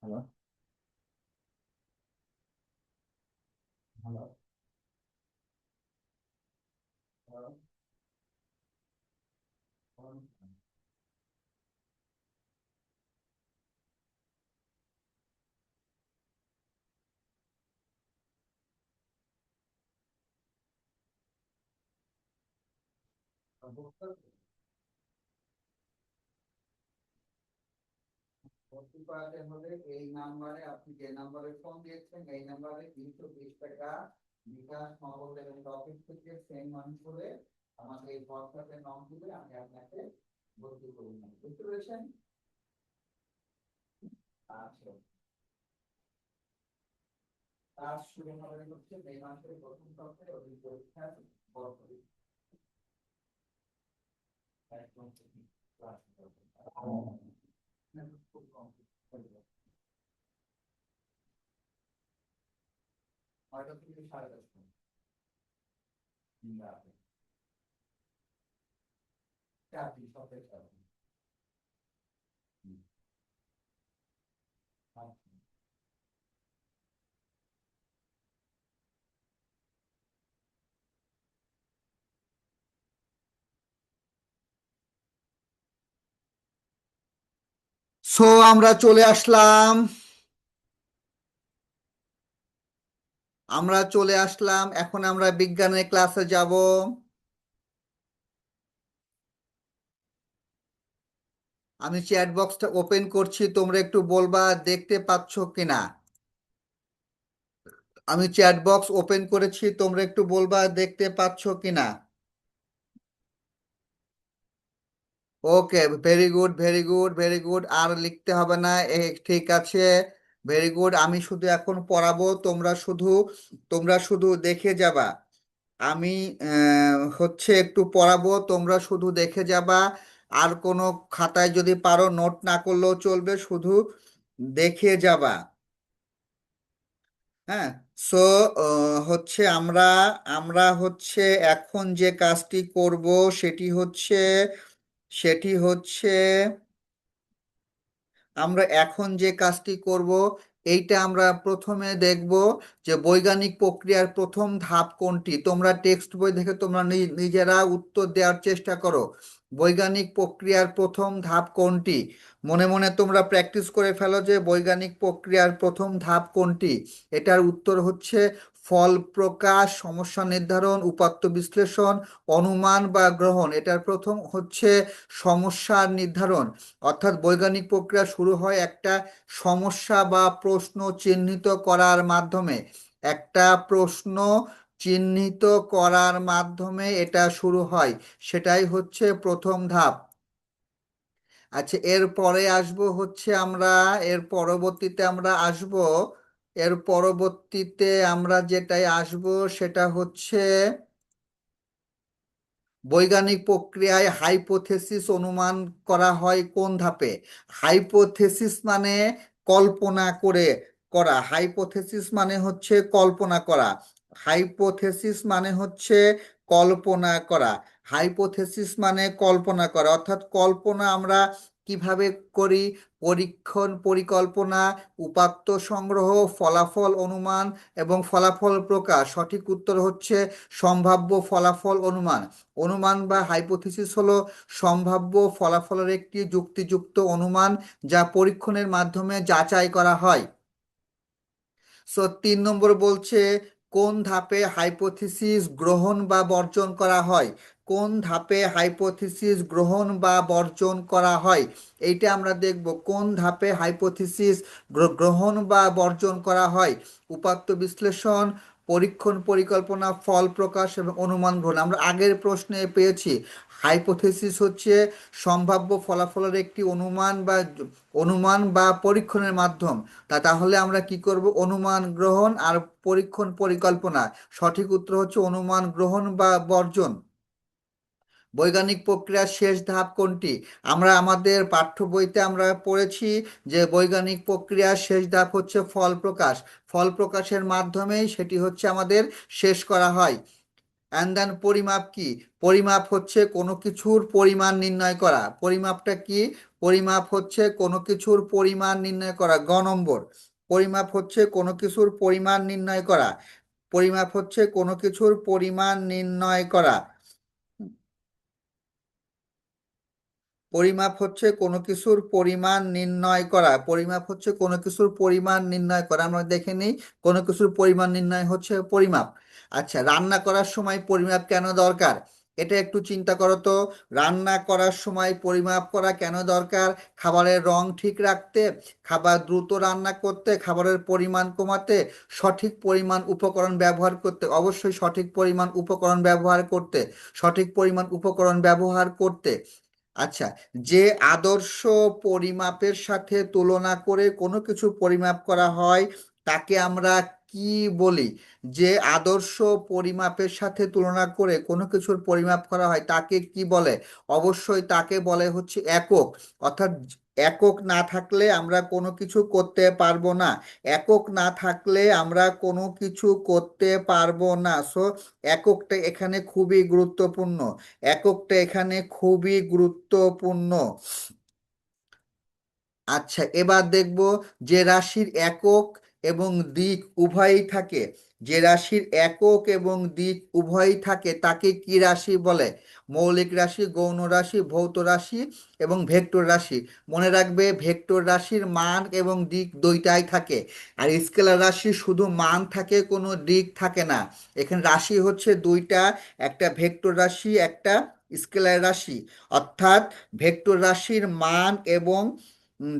Hello, hello, hello. ভর্তি করাতে হলে এই নাম্বারে, আপনি যে নাম্বারে ফোন দিয়েছেন এই নাম্বারে 220 টাকা বিকাশ নগদ এবং অফিস থেকে সেম মানি করে আমাকে এই হোয়াটসঅ্যাপে নাম দিলে আমি আপনাকে ভর্তি করে নেব। বুঝতে পেরেছেন? আচ্ছা, কাজ শুরু হবে হচ্ছে এই মাসের 1ম সপ্তাহে ওই পরীক্ষার পর পরই। একদম ক্লাস করবে। খুব কম হয়ে যাবে। 9টা থেকে 10:30। রাতে 4 দিন, সপ্তাহে 4 দিন। আচ্ছা। সো আমরা চলে আসলাম, এখন আমরা বিজ্ঞানের ক্লাসে যাব। আমি চ্যাট বক্সটা ওপেন করছি, তোমরা একটু বলবা দেখতে পাচ্ছ কিনা। আমি চ্যাট বক্স ওপেন করেছি, তোমরা একটু বলবা দেখতে পাচ্ছ কিনা। Okay, very good, very good, very good. আর লিখতে হবে না, ঠিক আছে, ভেরি গুড। আমি শুধু এখন পড়াবো, তোমরা শুধু দেখে যাবা। আমি হচ্ছে একটু পড়াবো, তোমরা শুধু দেখে যাবা। আর কোনো খাতায় যদি পারো নোট না করলেও চলবে, শুধু দেখে যাবা। হ্যাঁ। সো হচ্ছে আমরা আমরা হচ্ছে এখন যে কাজটি করব সেটি হচ্ছে সেটি হচ্ছে আমরা এখন যে কাজটি করব এইটা আমরা প্রথমে দেখব যে বৈজ্ঞানিক প্রক্রিয়ার প্রথম ধাপ কোনটি। তোমরা টেক্সট বই দেখে তোমরা নিজেরা উত্তর দেওয়ার চেষ্টা করো। বৈজ্ঞানিক প্রক্রিয়ার প্রথম ধাপ কোনটি? মনে মনে তোমরা প্র্যাকটিস করে ফেলো যে বৈজ্ঞানিক প্রক্রিয়ার প্রথম ধাপ কোনটি। এটার উত্তর হচ্ছে ফল প্রকাশ, সমস্যা নির্ধারণ, উপাত্ত বিশ্লেষণ, অনুমান বা গ্রহণ। এটার প্রথম হচ্ছে সমস্যার নির্ধারণ। অর্থাৎ বৈজ্ঞানিক প্রক্রিয়া শুরু হয় একটা সমস্যা বা প্রশ্ন চিহ্নিত করার মাধ্যমে। একটা প্রশ্ন চিহ্নিত করার মাধ্যমে এটা শুরু হয়, সেটাই হচ্ছে প্রথম ধাপ। আচ্ছা, এর পরবর্তীতে আমরা যেটাই আসব সেটা হচ্ছে বৈজ্ঞানিক প্রক্রিয়ায় হাইপোথেসিস অনুমান করা হয় কোন ধাপে? হাইপোথেসিস মানে কল্পনা করে করা। হাইপোথেসিস মানে হচ্ছে কল্পনা করা। হাইপোথেসিস মানে হচ্ছে কল্পনা করা। হাইপোথেসিস মানে কল্পনা করা, অর্থাৎ কল্পনা আমরা কিভাবে করি? পরীক্ষণ, পরিকল্পনা, উপাত্ত সংগ্রহ, ফলাফল অনুমান এবং ফলাফল প্রকাশ। সঠিক উত্তর হচ্ছে সম্ভাব্য ফলাফল অনুমান। অনুমান বা হাইপোথিসিস হলো সম্ভাব্য ফলাফলের একটি যুক্তিযুক্ত অনুমান যা পরীক্ষণের মাধ্যমে যাচাই করা হয়। সো 3 নম্বর বলছে কোন ধাপে হাইপোথিসিস গ্রহণ বা বর্জন করা হয়? কোন ধাপে হাইপোথিসিস গ্রহণ বা বর্জন করা হয়? এইটা আমরা দেখব, কোন ধাপে হাইপোথিসিস গ্রহণ বা বর্জন করা হয়। উপাত্ত বিশ্লেষণ, পরীক্ষণ, পরিকল্পনা, ফল প্রকাশ এবং অনুমান গ্রহণ। আমরা আগের প্রশ্নে পেয়েছি হাইপোথিসিস হচ্ছে সম্ভাব্য ফলাফলের একটি অনুমান বা পরীক্ষণের মাধ্যম। তাহলে আমরা কি করব? অনুমান গ্রহণ আর পরীক্ষণ পরিকল্পনা। সঠিক উত্তর হচ্ছে অনুমান গ্রহণ বা বর্জন। বৈজ্ঞানিক প্রক্রিয়ার শেষ ধাপ কোনটি? আমরা আমাদের পাঠ্য বইতে আমরা পড়েছি যে বৈজ্ঞানিক প্রক্রিয়ার শেষ ধাপ হচ্ছে ফল প্রকাশ। ফল প্রকাশের মাধ্যমেই সেটি হচ্ছে আমাদের শেষ করা হয়। অ্যান্ড দেন পরিমাপ কি? পরিমাপ হচ্ছে কোনো কিছুর পরিমাণ নির্ণয় করা। পরিমাপটা কি? পরিমাপ হচ্ছে কোনো কিছুর পরিমাণ নির্ণয় করা। গ নম্বর, পরিমাপ হচ্ছে কোনো কিছুর পরিমাণ নির্ণয় করা। পরিমাপ হচ্ছে কোনো কিছুর পরিমাণ নির্ণয় করা। পরিমাপ হচ্ছে কোনো কিছুর পরিমাণ নির্ণয় করা। পরিমাপ হচ্ছে কোনো কিছুর পরিমাণ নির্ণয় করা। আমরা দেখে নিই কোনো কিছুর পরিমাণ নির্ণয় হচ্ছে পরিমাপ। আচ্ছা, রান্না করার সময় পরিমাপ কেন দরকার? এটা একটু চিন্তা করো তো। রান্না করার সময় পরিমাপ করা কেন দরকার? খাবারের রং ঠিক রাখতে, খাবার দ্রুত রান্না করতে, খাবারের পরিমাণ কমাতে, সঠিক পরিমাণ উপকরণ ব্যবহার করতে। অবশ্যই সঠিক পরিমাণ উপকরণ ব্যবহার করতে। সঠিক পরিমাণ উপকরণ ব্যবহার করতে। আচ্ছা, যে আদর্শ পরিমাপের সাথে তুলনা করে কোনো কিছু পরিমাপ করা হয় তাকে আমরা কি বলি? যে আদর্শ পরিমাপের সাথে তুলনা করে কোনো কিছুর পরিমাপ করা হয় তাকে কি বলে? অবশ্যই তাকে বলে হচ্ছে একক। অর্থাৎ একক না থাকলে আমরা কোনো কিছু করতে পারবো না। একক না থাকলে আমরা কোনো কিছু করতে পারবো না। সো এককটা এখানে খুবই গুরুত্বপূর্ণ। এককটা এখানে খুবই গুরুত্বপূর্ণ। আচ্ছা, এবার দেখব যে রাশির একক এবং দিক উভয়ই থাকে। যে রাশির একক এবং দিক উভয়ই থাকে তাকে কি রাশি বলে? মৌলিক রাশি, গৌণ রাশি, ভৌত রাশি এবং ভেক্টর রাশি। মনে রাখবে ভেক্টর রাশির মান এবং দিক দুইটাই থাকে। আর স্কেলার রাশি শুধু মান থাকে, কোনো দিক থাকে না। এখানে রাশি হচ্ছে দুইটা, একটা ভেক্টর রাশি, একটা স্কেলার রাশি। অর্থাৎ ভেক্টর রাশির মান এবং উম,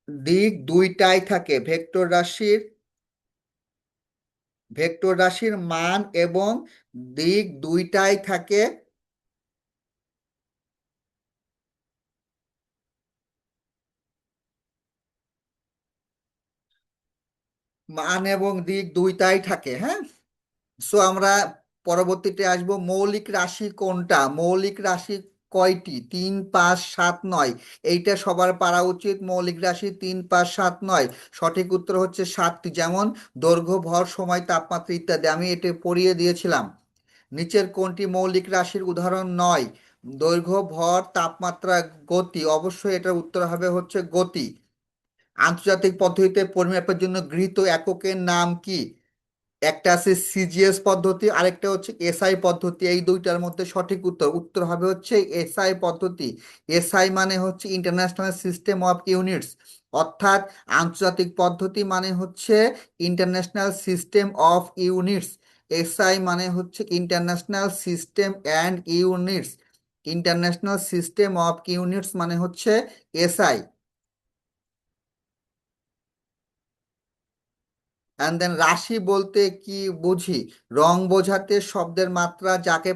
দিক দুইটাই থাকে। ভেক্টর রাশির মান এবং দিক দুইটাই থাকে। মান এবং দিক দুইটাই থাকে, হ্যাঁ। সো আমরা পরবর্তীতে আসবো মৌলিক রাশি কোনটা? মৌলিক রাশি কয়টি? 3, 5, 7, 9। এইটা সবার পারা উচিত। মৌলিক রাশি 3, 5, 7, 9। সঠিক উত্তর হচ্ছে 7টি। যেমন দৈর্ঘ্য, ভর, সময়, তাপমাত্রা ইত্যাদি। আমি এটা পড়িয়ে দিয়েছিলাম। নিচের কোনটি মৌলিক রাশির উদাহরণ নয়? দৈর্ঘ্য, ভর, তাপমাত্রা, গতি। অবশ্যই এটার উত্তর হবে হচ্ছে গতি। আন্তর্জাতিক পদ্ধতিতে পরিমাপের জন্য গৃহীত এককের নাম কি? একটা আছে সিজিএস পদ্ধতি, আরেকটা হচ্ছে এসআই পদ্ধতি। এই দুইটার মধ্যে সঠিক উত্তর উত্তর হবে হচ্ছে এসআই পদ্ধতি। এসআই মানে হচ্ছে ইন্টারন্যাশনাল সিস্টেম অফ ইউনিটস, অর্থাৎ আন্তর্জাতিক পদ্ধতি মানে হচ্ছে international system of units. SI মানে হচ্ছে international system and units. International system of units মানে হচ্ছে এসআই। অ্যান্ড দেন রাশি বলতে কি বুঝি? রং বোঝাতে শব্দের মাত্রা যাকে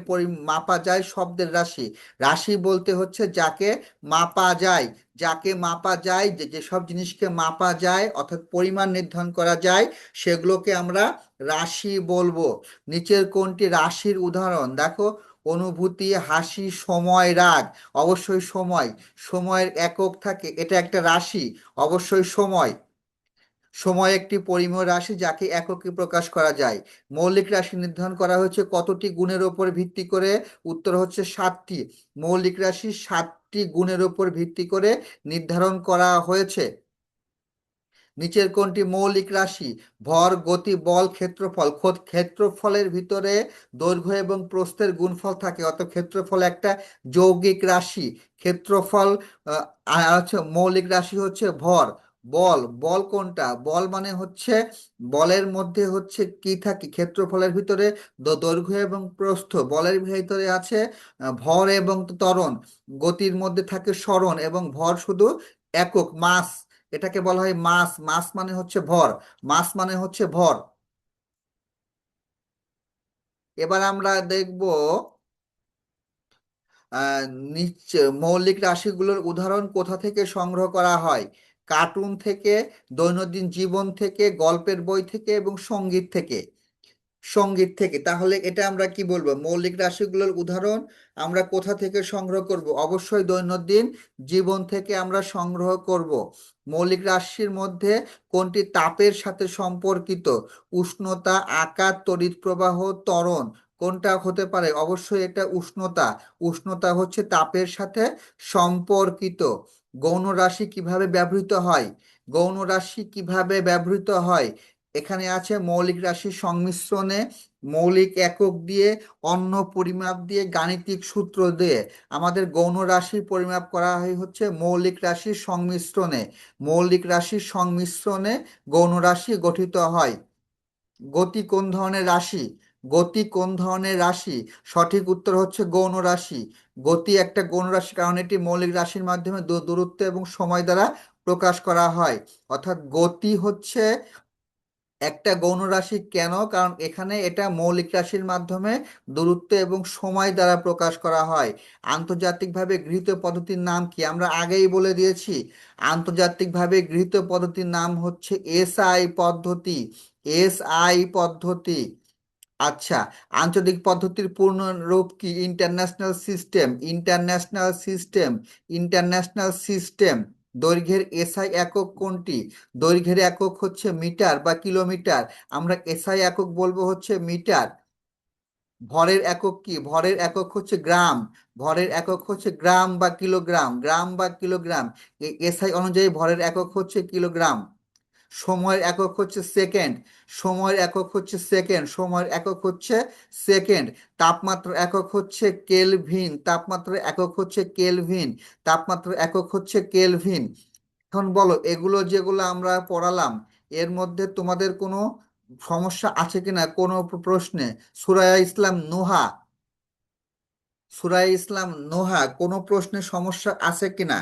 মাপা যায় শব্দের রাশি। রাশি বলতে হচ্ছে যাকে মাপা যায়, যাকে মাপা যায়, যেসব জিনিসকে মাপা যায় অর্থাৎ পরিমাণ নির্ধারণ করা যায় সেগুলোকে আমরা রাশি বলবো। নিচের কোনটি রাশির উদাহরণ? দেখো, অনুভূতি, হাসি, সময়, রাগ। অবশ্যই সময়, সময়ের একক থাকে, এটা একটা রাশি, অবশ্যই সময়। সময় একটি পরিমেয় রাশি যাকে এককে প্রকাশ করা যায়। মৌলিক রাশি নির্ধারণ করা হয়েছে কতটি গুণের উপর ভিত্তি করে? উত্তর হচ্ছে 7টি। মৌলিক রাশি 7টি গুণের উপর ভিত্তি করে নির্ধারণ করা হয়েছে। নিচের কোনটি মৌলিক রাশি? ভর, গতি, বল, ক্ষেত্রফল। ক্ষেত্রফলের ভিতরে দৈর্ঘ্য এবং প্রস্থের গুণফল থাকে, অর্থাৎ ক্ষেত্রফল একটা যৌগিক রাশি। ক্ষেত্রফল আর হচ্ছে মৌলিক রাশি হচ্ছে ভর। বল, বল কোনটা? বল মানে হচ্ছে বলের মধ্যে হচ্ছে কি থাকে? ক্ষেত্রফলের ভিতরে দৈর্ঘ্য এবং প্রস্থ। বলের ভিতরে আছে ভর এবং ত্বরণ। গতির মধ্যে থাকে সরণ, এবং ভর শুধু একক, মাস। এটাকে বলা হয় মাস। মাস মানে হচ্ছে ভর, মাস মানে হচ্ছে ভর। এবার আমরা দেখব আহ নিচে মৌলিক রাশিগুলোর উদাহরণ কোথা থেকে সংগ্রহ করা হয়? কার্টুন থেকে, দৈনন্দিন জীবন থেকে, গল্পের বই থেকে এবং সঙ্গীত থেকে। সঙ্গীত থেকে। তাহলে এটা আমরা কি বলবো? মৌলিক রাশিগুলোর উদাহরণ আমরা কোথা থেকে সংগ্রহ করব? অবশ্যই দৈনন্দিন জীবন থেকে আমরা সংগ্রহ করব। মৌলিক রাশির মধ্যে কোনটি তাপের সাথে সম্পর্কিত? উষ্ণতা, আকার, তড়িৎ প্রবাহ, ত্বরণ। কোনটা হতে পারে? অবশ্যই এটা উষ্ণতা। উষ্ণতা হচ্ছে তাপের সাথে সম্পর্কিত। গৌণ রাশি কিভাবে ব্যবহৃত হয়? গৌণ রাশি কিভাবে ব্যবহৃত হয়? এখানে আছে মৌলিক রাশির সংমিশ্রণে, মৌলিক একক দিয়ে, অন্য পরিমাপ দিয়ে, গাণিতিক সূত্র দিয়ে। আমাদের গৌণ রাশির পরিমাপ করা হয় হচ্ছে মৌলিক রাশির সংমিশ্রণে। মৌলিক রাশির সংমিশ্রণে গৌণ রাশি গঠিত হয়। গতি কোন ধরনের রাশি? গতি কোন ধরনের রাশি? সঠিক উত্তর হচ্ছে গৌণ রাশি। গতি একটা গৌণ রাশি, কারণ এটি মৌলিক রাশির মাধ্যমে দূরত্ব এবং সময় দ্বারা প্রকাশ করা হয়। অর্থাৎ গতি হচ্ছে একটা গৌণ রাশি। কেন? কারণ এখানে এটা মৌলিক রাশির মাধ্যমে দূরত্ব এবং সময় দ্বারা প্রকাশ করা হয়। আন্তর্জাতিকভাবে গৃহীত পদ্ধতির নাম কি? আমরা আগেই বলে দিয়েছি, আন্তর্জাতিকভাবে গৃহীত পদ্ধতির নাম হচ্ছে এসআই পদ্ধতি। এসআই পদ্ধতি। আচ্ছা, আঞ্চলিক পদ্ধতির পূর্ণ রূপ কি? International system. International system. International system. দৈর্ঘ্যের এসআই একক কোনটি? দৈর্ঘ্যের একক হচ্ছে মিটার বা কিলোমিটার। আমরা এসআই একক বলবো হচ্ছে মিটার। ভরের একক কি? ভরের একক হচ্ছে গ্রাম। ভরের একক হচ্ছে গ্রাম বা কিলোগ্রাম। গ্রাম বা কিলোগ্রাম। এসআই অনুযায়ী ভরের একক হচ্ছে কিলোগ্রাম। সময়ের একক হচ্ছে সেকেন্ড। সময়ের একক হচ্ছে সেকেন্ড। সময়ের একক হচ্ছে সেকেন্ড। তাপমাত্রার একক হচ্ছে কেলভিন। তাপমাত্রার একক হচ্ছে কেলভিন। তাপমাত্রার একক হচ্ছে কেলভিন। এখন বলো, এগুলো যেগুলো আমরা পড়ালাম এর মধ্যে তোমাদের কোনো সমস্যা আছে কিনা কোনো প্রশ্নে? সুরায়া ইসলাম নুহা, সুরায়া ইসলাম নুহা, কোনো প্রশ্নে সমস্যা আছে কিনা?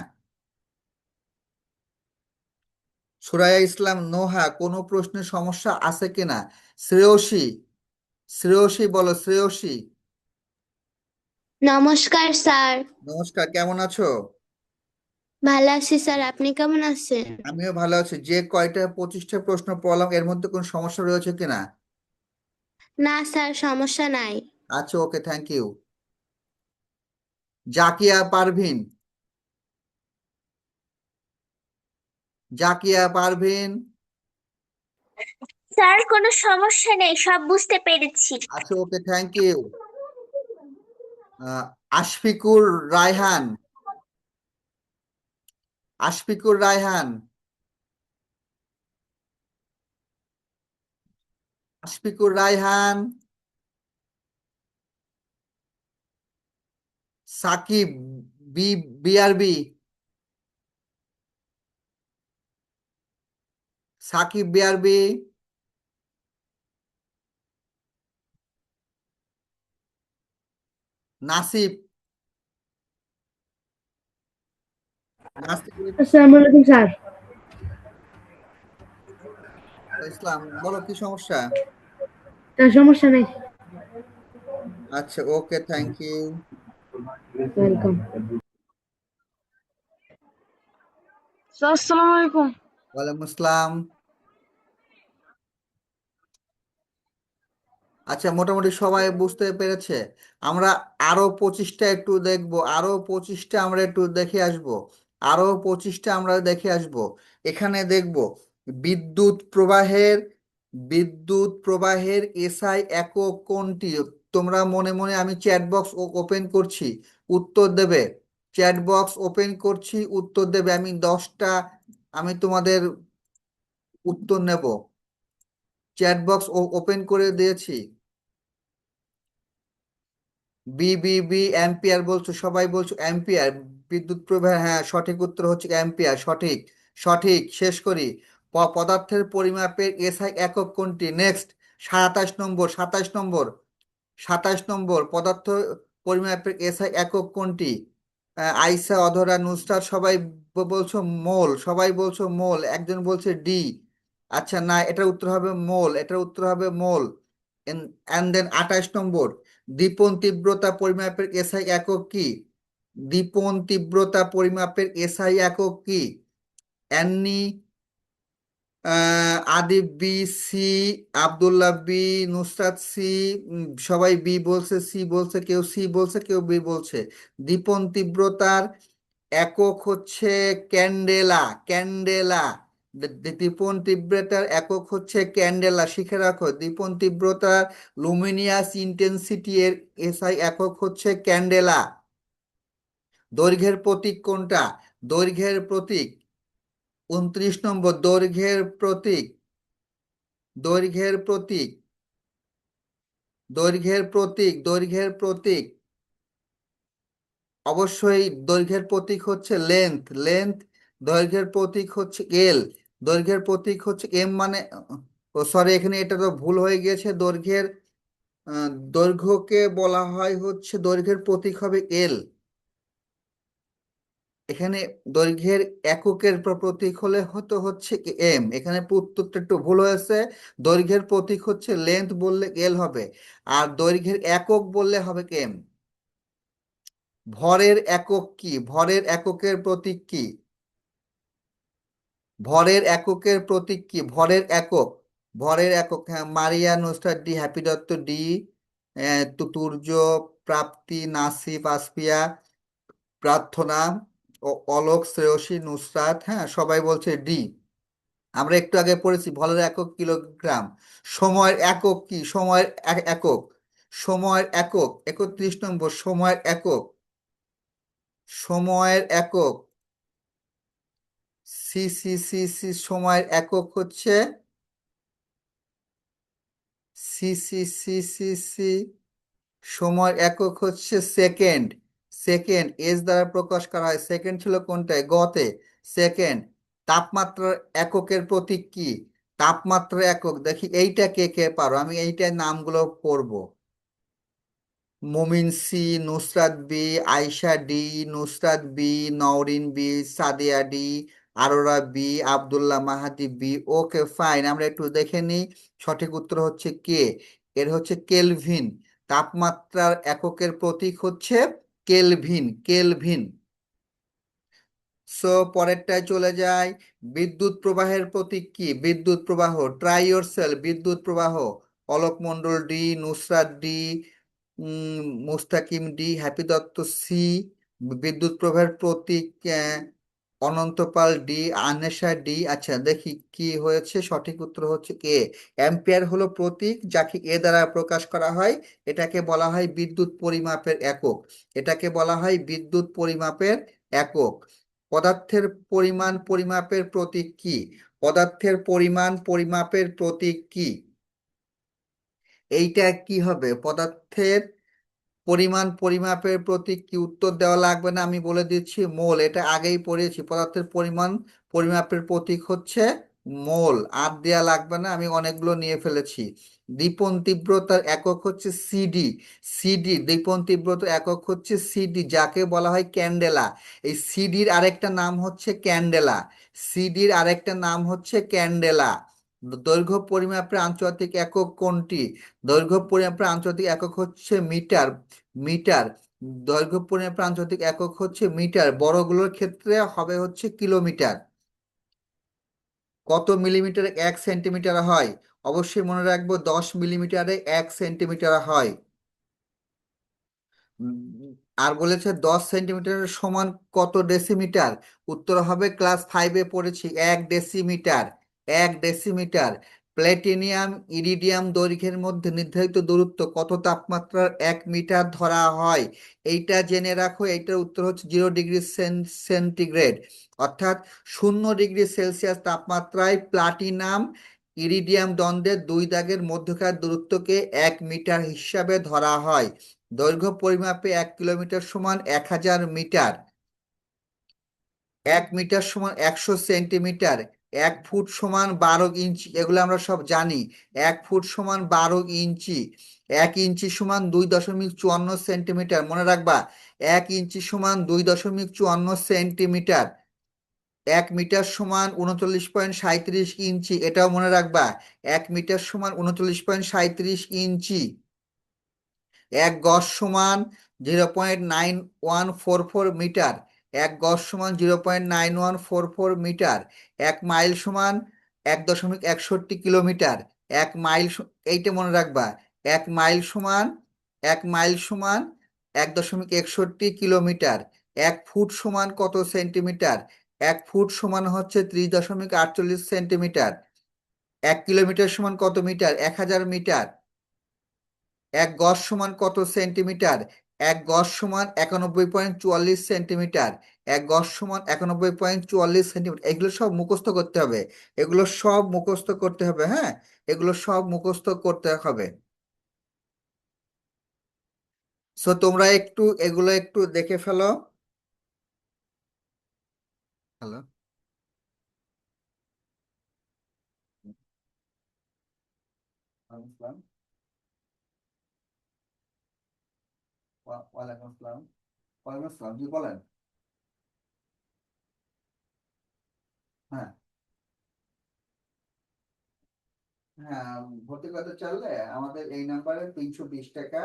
সুরায়া ইসলাম নোহা, কোনো প্রশ্নে সমস্যা আছে কিনা? শ্রেয়সী, শ্রেয়সী বলো, শ্রেয়সী। নমস্কার স্যার। নমস্কার, কেমন আছো? ভালো আছি স্যার, আপনি কেমন আছেন? আমিও ভালো আছি। যে কয়টা 25টা প্রশ্ন পড়লাম এর মধ্যে কোনো সমস্যা রয়েছে কিনা? না স্যার, সমস্যা নাই। আচ্ছা, okay, thank you. Zakia Parvin, Zakia Parvin. Sir কোনো সমস্যা নেই, সব বুঝতে পেরেছি। আচ্ছা, okay, thank you. Ashfikur Raihan, Ashfikur Raihan. Ashfikur Raihan, Sakib, BRB, Sakib BRB, Nasib, Nasib আসসালামু আলাইকুম স্যার। ইসলাম, বলো কি সমস্যা? তার সমস্যা নেই। আচ্ছা, okay, thank you. Welcome. Sir আসসালামু আলাইকুম। ওয়ালাইকুম আসসালাম। আচ্ছা, মোটামুটি সবাই বুঝতে পেরেছে। আমরা আরো 25টা একটু দেখবো, আরো 25টা আমরা একটু দেখে আসবো, আরো 25টা আমরা দেখে আসবো। এখানে দেখবো বিদ্যুৎ প্রবাহের, বিদ্যুৎ প্রবাহের এসআই একক কোনটি? তোমরা মনে মনে, আমি চ্যাট বক্স ওপেন করছি, উত্তর দেবে। চ্যাট বক্স ওপেন করছি, উত্তর দেবে। আমি 10টা, আমি তোমাদের উত্তর নেব। চ্যাট বক্স ওপেন করে দিয়েছি। বি অ্যাম্পিয়ার বলছো, সবাই বলছো অ্যাম্পিয়ার। বিদ্যুৎ প্রবাহ, হ্যাঁ, সঠিক উত্তর হচ্ছে অ্যাম্পিয়ার। সঠিক, সঠিক। শেষ করি। পদার্থের পরিমাপের এসআই একক কোনটি? নেক্সট। 27 নম্বর, 27 নম্বর, 27 নম্বর, পদার্থ পরিমাপের এসআই একক কোনটি? আইসা, অধরা, নুসরাত, সবাই বলছো মোল, সবাই বলছো মোল, একজন বলছে ডি। আচ্ছা, না, এটার উত্তর হবে মোল, এটার উত্তর হবে মোল। এন্ড দেন 28 নম্বর, দীপন তীব্রতা পরিমাপের এসআই একক কি? দীপন তীব্রতা পরিমাপের এসআই একক কি? Anni, Adib B, C, Abdullah B, Nusrat C, সবাই বি বলছে, সি বলছে, কেউ সি বলছে, কেউ বি বলছে। দীপন তীব্রতার একক হচ্ছে ক্যান্ডেলা, ক্যান্ডেলা। দীপন তীব্রতার একক হচ্ছে ক্যান্ডেলা, শিখে রাখো। দীপন তীব্রতার লুমিনিয়াস ইন্টেন্সিটি এর এসআই একক হচ্ছে ক্যান্ডেলা। দৈর্ঘ্যের প্রতীক কোনটা? দৈর্ঘ্যের প্রতীক 29 নম্বর, দৈর্ঘ্যের প্রতীক, দৈর্ঘ্যের প্রতীক, দৈর্ঘ্যের প্রতীক, দৈর্ঘ্যের প্রতীক। অবশ্যই দৈর্ঘ্যের প্রতীক হচ্ছে লেন্থ, লেন্থ। দৈর্ঘ্যের প্রতীক হচ্ছে এল, দৈর্ঘ্যের প্রতীক হচ্ছে এম, মানে, ও সরি, এখানে এটা তো ভুল হয়ে গিয়েছে। দৈর্ঘ্যের, দৈর্ঘ্যকে বলা হয় হচ্ছে, দৈর্ঘ্যের প্রতীক হবে এল। এখানে দৈর্ঘ্যের এককের প্রতীক হলে হতো হচ্ছে এম। এখানে উত্তরটা একটু ভুল হয়েছে। দৈর্ঘ্যের প্রতীক হচ্ছে লেন্থ, বললে এল হবে, আর দৈর্ঘ্যের একক বললে হবে এম। ভরের একক কি? ভরের এককের প্রতীক কি? ভরের এককের প্রতীক কি? ভরের একক, ভরের একক, হ্যাঁ, মারিয়া, নুসরাত ডি, হ্যাপি দত্ত ডি, তুর্য, প্রাপ্তি, নাসিফ, আসফিয়া, প্রার্থনা, অলোক, শ্রেয়সী, নুসরাত, হ্যাঁ, সবাই বলছে ডি। আমরা একটু আগে পড়েছি ভরের একক কিলোগ্রাম। সময়ের একক কি? সময়ের একক, সময়ের একক 31 নম্বর, সময়ের একক, সময়ের একক, সি সি সি সি, সময়ের একক হচ্ছে C C C C C, সময়ের একক হচ্ছে সেকেন্ড, সেকেন্ড। এস দ্বারা প্রকাশ করা হয়। সেকেন্ড ছিল কোনটায়? গতে, সেকেন্ড। তাপমাত্রার এককের প্রতীক কি? তাপমাত্রার একক, দেখি এইটা কে কে পারো, আমি এইটার নামগুলো পড়বো। Mumin c, Nusrat b, Ayesha d, Nusrat b, Nowrin b, Sadia d, Arora b, Abdullah Mahadi b. Okay, fine, আমরা একটু দেখে নিই। সঠিক উত্তর হচ্ছে কে? এর হচ্ছে কেলভিন। তাপমাত্রার এককের প্রতীক হচ্ছে কেলভিন, কেলভিন। সো পরেরটায় চলে যায়। বিদ্যুৎ প্রবাহের প্রতীক কি? বিদ্যুৎ প্রবাহ, ট্রাই ইয়োর সেল, বিদ্যুৎ প্রবাহ। অলোক মন্ডল ডি, নুসরাত ডি, মুস্তাকিম ডি, হ্যাপি দত্ত সি। বিদ্যুৎ প্রবাহের প্রতীক অনন্তপাল ডি, আনেশা ডি। আচ্ছা, দেখি কি হয়েছে। সঠিক উত্তর হচ্ছে কে? অ্যাম্পিয়ার হলো প্রতীক, যাকে এ দ্বারা প্রকাশ করা হয়। এটাকে বলা হয় বিদ্যুৎ পরিমাপের একক, এটাকে বলা হয় বিদ্যুৎ পরিমাপের একক। পদার্থের পরিমাণ পরিমাপের প্রতীক কি? পদার্থের পরিমাণ পরিমাপের প্রতীক কি? এইটা কি হবে? পদার্থের পরিমাণ পরিমাপের প্রতীক কি? উত্তর দেওয়া লাগবে না, আমি বলে দিচ্ছি মোল। এটা আগেই পড়িয়েছি, পদার্থের পরিমাণ পরিমাপের প্রতীক হচ্ছে মোল। আর দেয়া লাগবে না, আমি অনেকগুলো নিয়ে ফেলেছি। দীপন তীব্রতার একক হচ্ছে সিডি। সিডি দীপন তীব্রতার একক হচ্ছে সিডি, যাকে বলা হয় ক্যান্ডেলা। এই সিডির আরেকটা নাম হচ্ছে ক্যান্ডেলা। সিডির আরেকটা নাম হচ্ছে ক্যান্ডেলা। দৈর্ঘ্য পরিমাপের আন্তর্জাতিক একক কোনটি? দৈর্ঘ্য পরিমাপের আন্তর্জাতিক একক হচ্ছে মিটার। মিটার। দৈর্ঘ্য পরিমাপের আন্তর্জাতিক একক হচ্ছে মিটার। বড়গুলোর ক্ষেত্রে হবে হচ্ছে কিলোমিটার। কত মিলিমিটারে 1 সেন্টিমিটার হয়? অবশ্যই মনে রাখবো, 10 মিলিমিটারে 1 সেন্টিমিটার হয়। উম, আর বলেছে 10 সেন্টিমিটারের সমান কত ডেসিমিটার? উত্তর হবে, ক্লাস 5-এ পড়েছি, 1 ডেসিমিটার। 1 ডেসিমিটার। প্ল্যাটিনিয়াম ইরিডিয়াম দৈর্ঘ্যের মধ্যে নির্ধারিত দূরত্ব কত তাপমাত্রার 1 মিটার ধরা হয়? এইটা জেনে রাখো, এইটার উত্তর হচ্ছে 0 ডিগ্রি সেন্টিগ্রেড। অর্থাৎ 0 ডিগ্রি সেলসিয়াস তাপমাত্রায় প্লাটিনাম ইরিডিয়াম দ্বন্দ্বের দুই দাগের মধ্যকার দূরত্বকে 1 মিটার হিসাবে ধরা হয়। দৈর্ঘ্য পরিমাপে 1 কিলোমিটার সমান 1000 মিটার। 1 মিটার সমান 100 সেন্টিমিটার। 1 ফুট সমান 12 ইঞ্চি, এগুলো আমরা সব জানি। 1 ফুট সমান 12 ইঞ্চি। 1 ইঞ্চি সমান 2.54 সেন্টিমিটার, মনে রাখবা। 1 ইঞ্চি সমান 2.54 সেন্টিমিটার। 1 মিটার সমান 39.37 ইঞ্চি, এটাও মনে রাখবা। 1 মিটার সমান 39.37 ইঞ্চি। 1 গজ সমান 0.9144 মিটার। 1 গজ সমান 0.9144 মিটার। 1 মাইল সমান 1.61 কিলোমিটার। 1 মাইল এইটা মনে রাখবা। 1 মাইল সমান 1 মাইল সমান 1.61 কিলোমিটার। 1 ফুট সমান কত সেন্টিমিটার? 1 ফুট সমান হচ্ছে 30.48 সেন্টিমিটার। 1 কিলোমিটার সমান কত মিটার? 1000 মিটার। 1 গজ সমান কত সেন্টিমিটার? 1 গজ সমান 91.44 সেন্টিমিটার। 1 গজ সমান 91.44 সেন্টিমিটার। এগুলো সব মুখস্থ করতে হবে। এগুলো সব মুখস্থ করতে হবে, হ্যাঁ, এগুলো সব মুখস্থ করতে হবে। সো তোমরা একটু এগুলো একটু দেখে ফেলো। হ্যালো, ওয়ালাইকুম আসসালাম। ওয়ালাইকুম আসসালাম, জি বলেন। হ্যাঁ, হ্যাঁ, ভর্তি করতে চাইলে আমাদের এই নাম্বারে 320 টাকা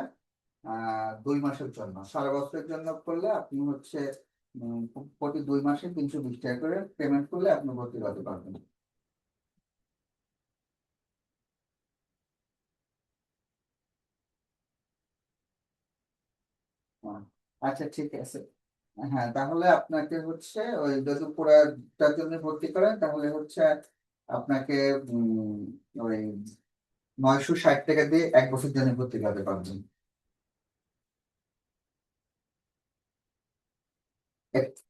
2 মাসের জন্য। সারা বছরের জন্য করলে আপনি হচ্ছে উম, প্রতি 2 মাসে 320 টাকা করে পেমেন্ট করলে আপনি ভর্তি করতে পারবেন। হ্যাঁ, আচ্ছা ঠিক আছে। হ্যাঁ, তাহলে আপনাকে হচ্ছে ওই যদি পুরাটার জন্য ভর্তি করেন তাহলে হচ্ছে আপনাকে ওই 960 টাকা দিয়ে 1 বছর জন্য ভর্তি করতে পারবেন। এক-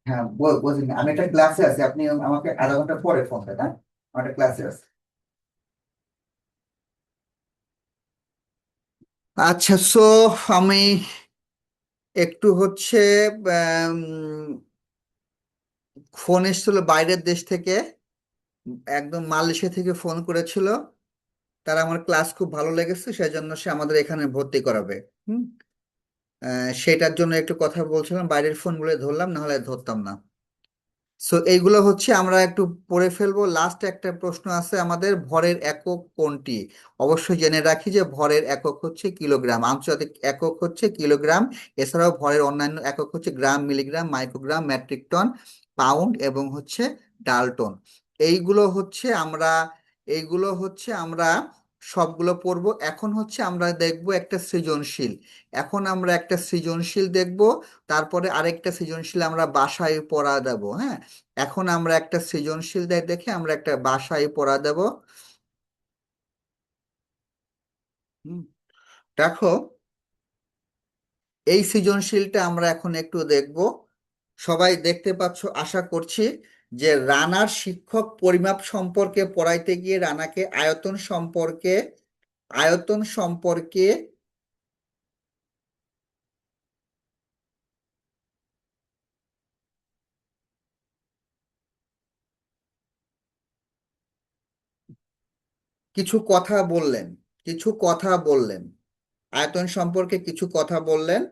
হ্যাঁ, বুঝলেন, আমি একটা ক্লাসে আছি, আপনি আমাকে আধা ঘন্টা পরে ফোন দেন, হ্যাঁ, আমার একটা ক্লাসে আছে। আচ্ছা, সো আমি একটু হচ্ছে ফোন এসেছিল বাইরের দেশ থেকে, একদম মালয়েশিয়া থেকে ফোন করেছিল। তারা আমার ক্লাস খুব ভালো লেগেছে, সেজন্য সে আমাদের এখানে ভর্তি করাবে। হুম। সেটার জন্য একটু কথা বলছিলাম, বাইরের ফোনগুলো ধরলাম, না হলে ধরতাম না। সো এইগুলো হচ্ছে আমরা একটু পড়ে ফেলবো। লাস্ট একটা প্রশ্ন আছে আমাদের, ভরের একক কোনটি? অবশ্যই জেনে রাখি যে ভরের একক হচ্ছে কিলোগ্রাম, আন্তর্জাতিক একক হচ্ছে কিলোগ্রাম। এছাড়াও ভরের অন্যান্য একক হচ্ছে gram, milligram, microgram, metric ton, pound এবং হচ্ছে ডালটন। এইগুলো হচ্ছে আমরা এইগুলো হচ্ছে আমরা সবগুলো পড়বো। এখন হচ্ছে আমরা দেখবো একটা সৃজনশীল। এখন আমরা একটা সৃজনশীল দেখব, তারপরে আরেকটা সৃজনশীল আমরা বাসায় পড়া দেব, হ্যাঁ। এখন আমরা একটা সৃজনশীল দেখে আমরা একটা বাসায় পড়া দেব। হুম, দেখো, এই সৃজনশীলটা আমরা এখন একটু দেখব। সবাই দেখতে পাচ্ছ আশা করছি, যে রানার শিক্ষক পরিমাপ সম্পর্কে পড়াইতে গিয়ে রানাকে আয়তন সম্পর্কে আয়তন সম্পর্কে কিছু কথা বললেন, কিছু কথা বললেন, আয়তন সম্পর্কে কিছু কথা বললেন,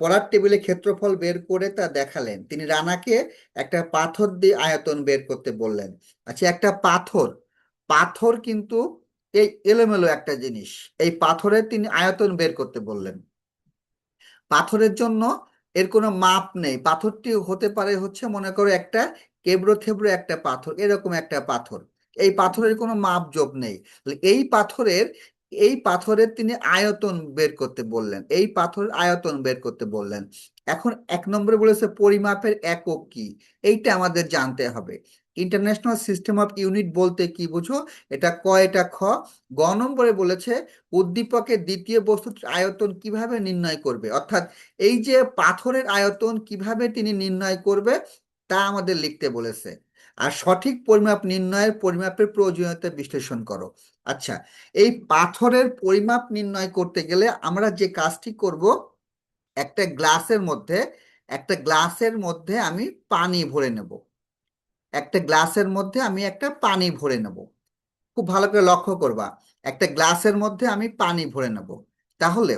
পড়ার টেবিলে ক্ষেত্রফল বের করে তা দেখালেন। তিনি রানাকে একটা পাথর দিয়ে আয়তন বের করতে বললেন। আচ্ছা, একটা পাথর, পাথর কিন্তু এই এলোমেলো একটা জিনিস, এই পাথরের তিনি আয়তন বের করতে বললেন। পাথরের জন্য এর কোনো মাপ নেই, পাথরটি হতে পারে হচ্ছে মনে করো একটা কেবড়ো থেবড়ো একটা পাথর, এরকম একটা পাথর, এই পাথরের কোনো মাপজোপ নেই। তাহলে এই পাথরের তিনি আয়তন বের করতে বললেন, এই পাথরের আয়তন বের করতে বললেন। এখন 1 নম্বরে বলেছে পরিমাপের একক কি, এইটা আমাদের জানতে হবে। ইন্টারন্যাশনাল সিস্টেম অফ ইউনিট বলতে কি বুঝো, এটা ক, এটা খ। গ নম্বরে বলেছে উদ্দীপকের দ্বিতীয় বস্তুর আয়তন কিভাবে নির্ণয় করবে, অর্থাৎ এই যে পাথরের আয়তন কিভাবে তিনি নির্ণয় করবে তা আমাদের লিখতে বলেছে। আর সঠিক পরিমাপ নির্ণয়ের পরিমাপের প্রয়োজনীয়তা বিশ্লেষণ করো। আচ্ছা, এই পাথরের পরিমাপ নির্ণয় করতে গেলে আমরা যে কাজটি করব, একটা গ্লাসের মধ্যে একটা গ্লাসের মধ্যে আমি পানি ভরে নেব, একটা গ্লাসের মধ্যে আমি একটা পানি ভরে নেব। খুব ভালো করে লক্ষ্য করবা, একটা গ্লাসের মধ্যে আমি পানি ভরে নেব। তাহলে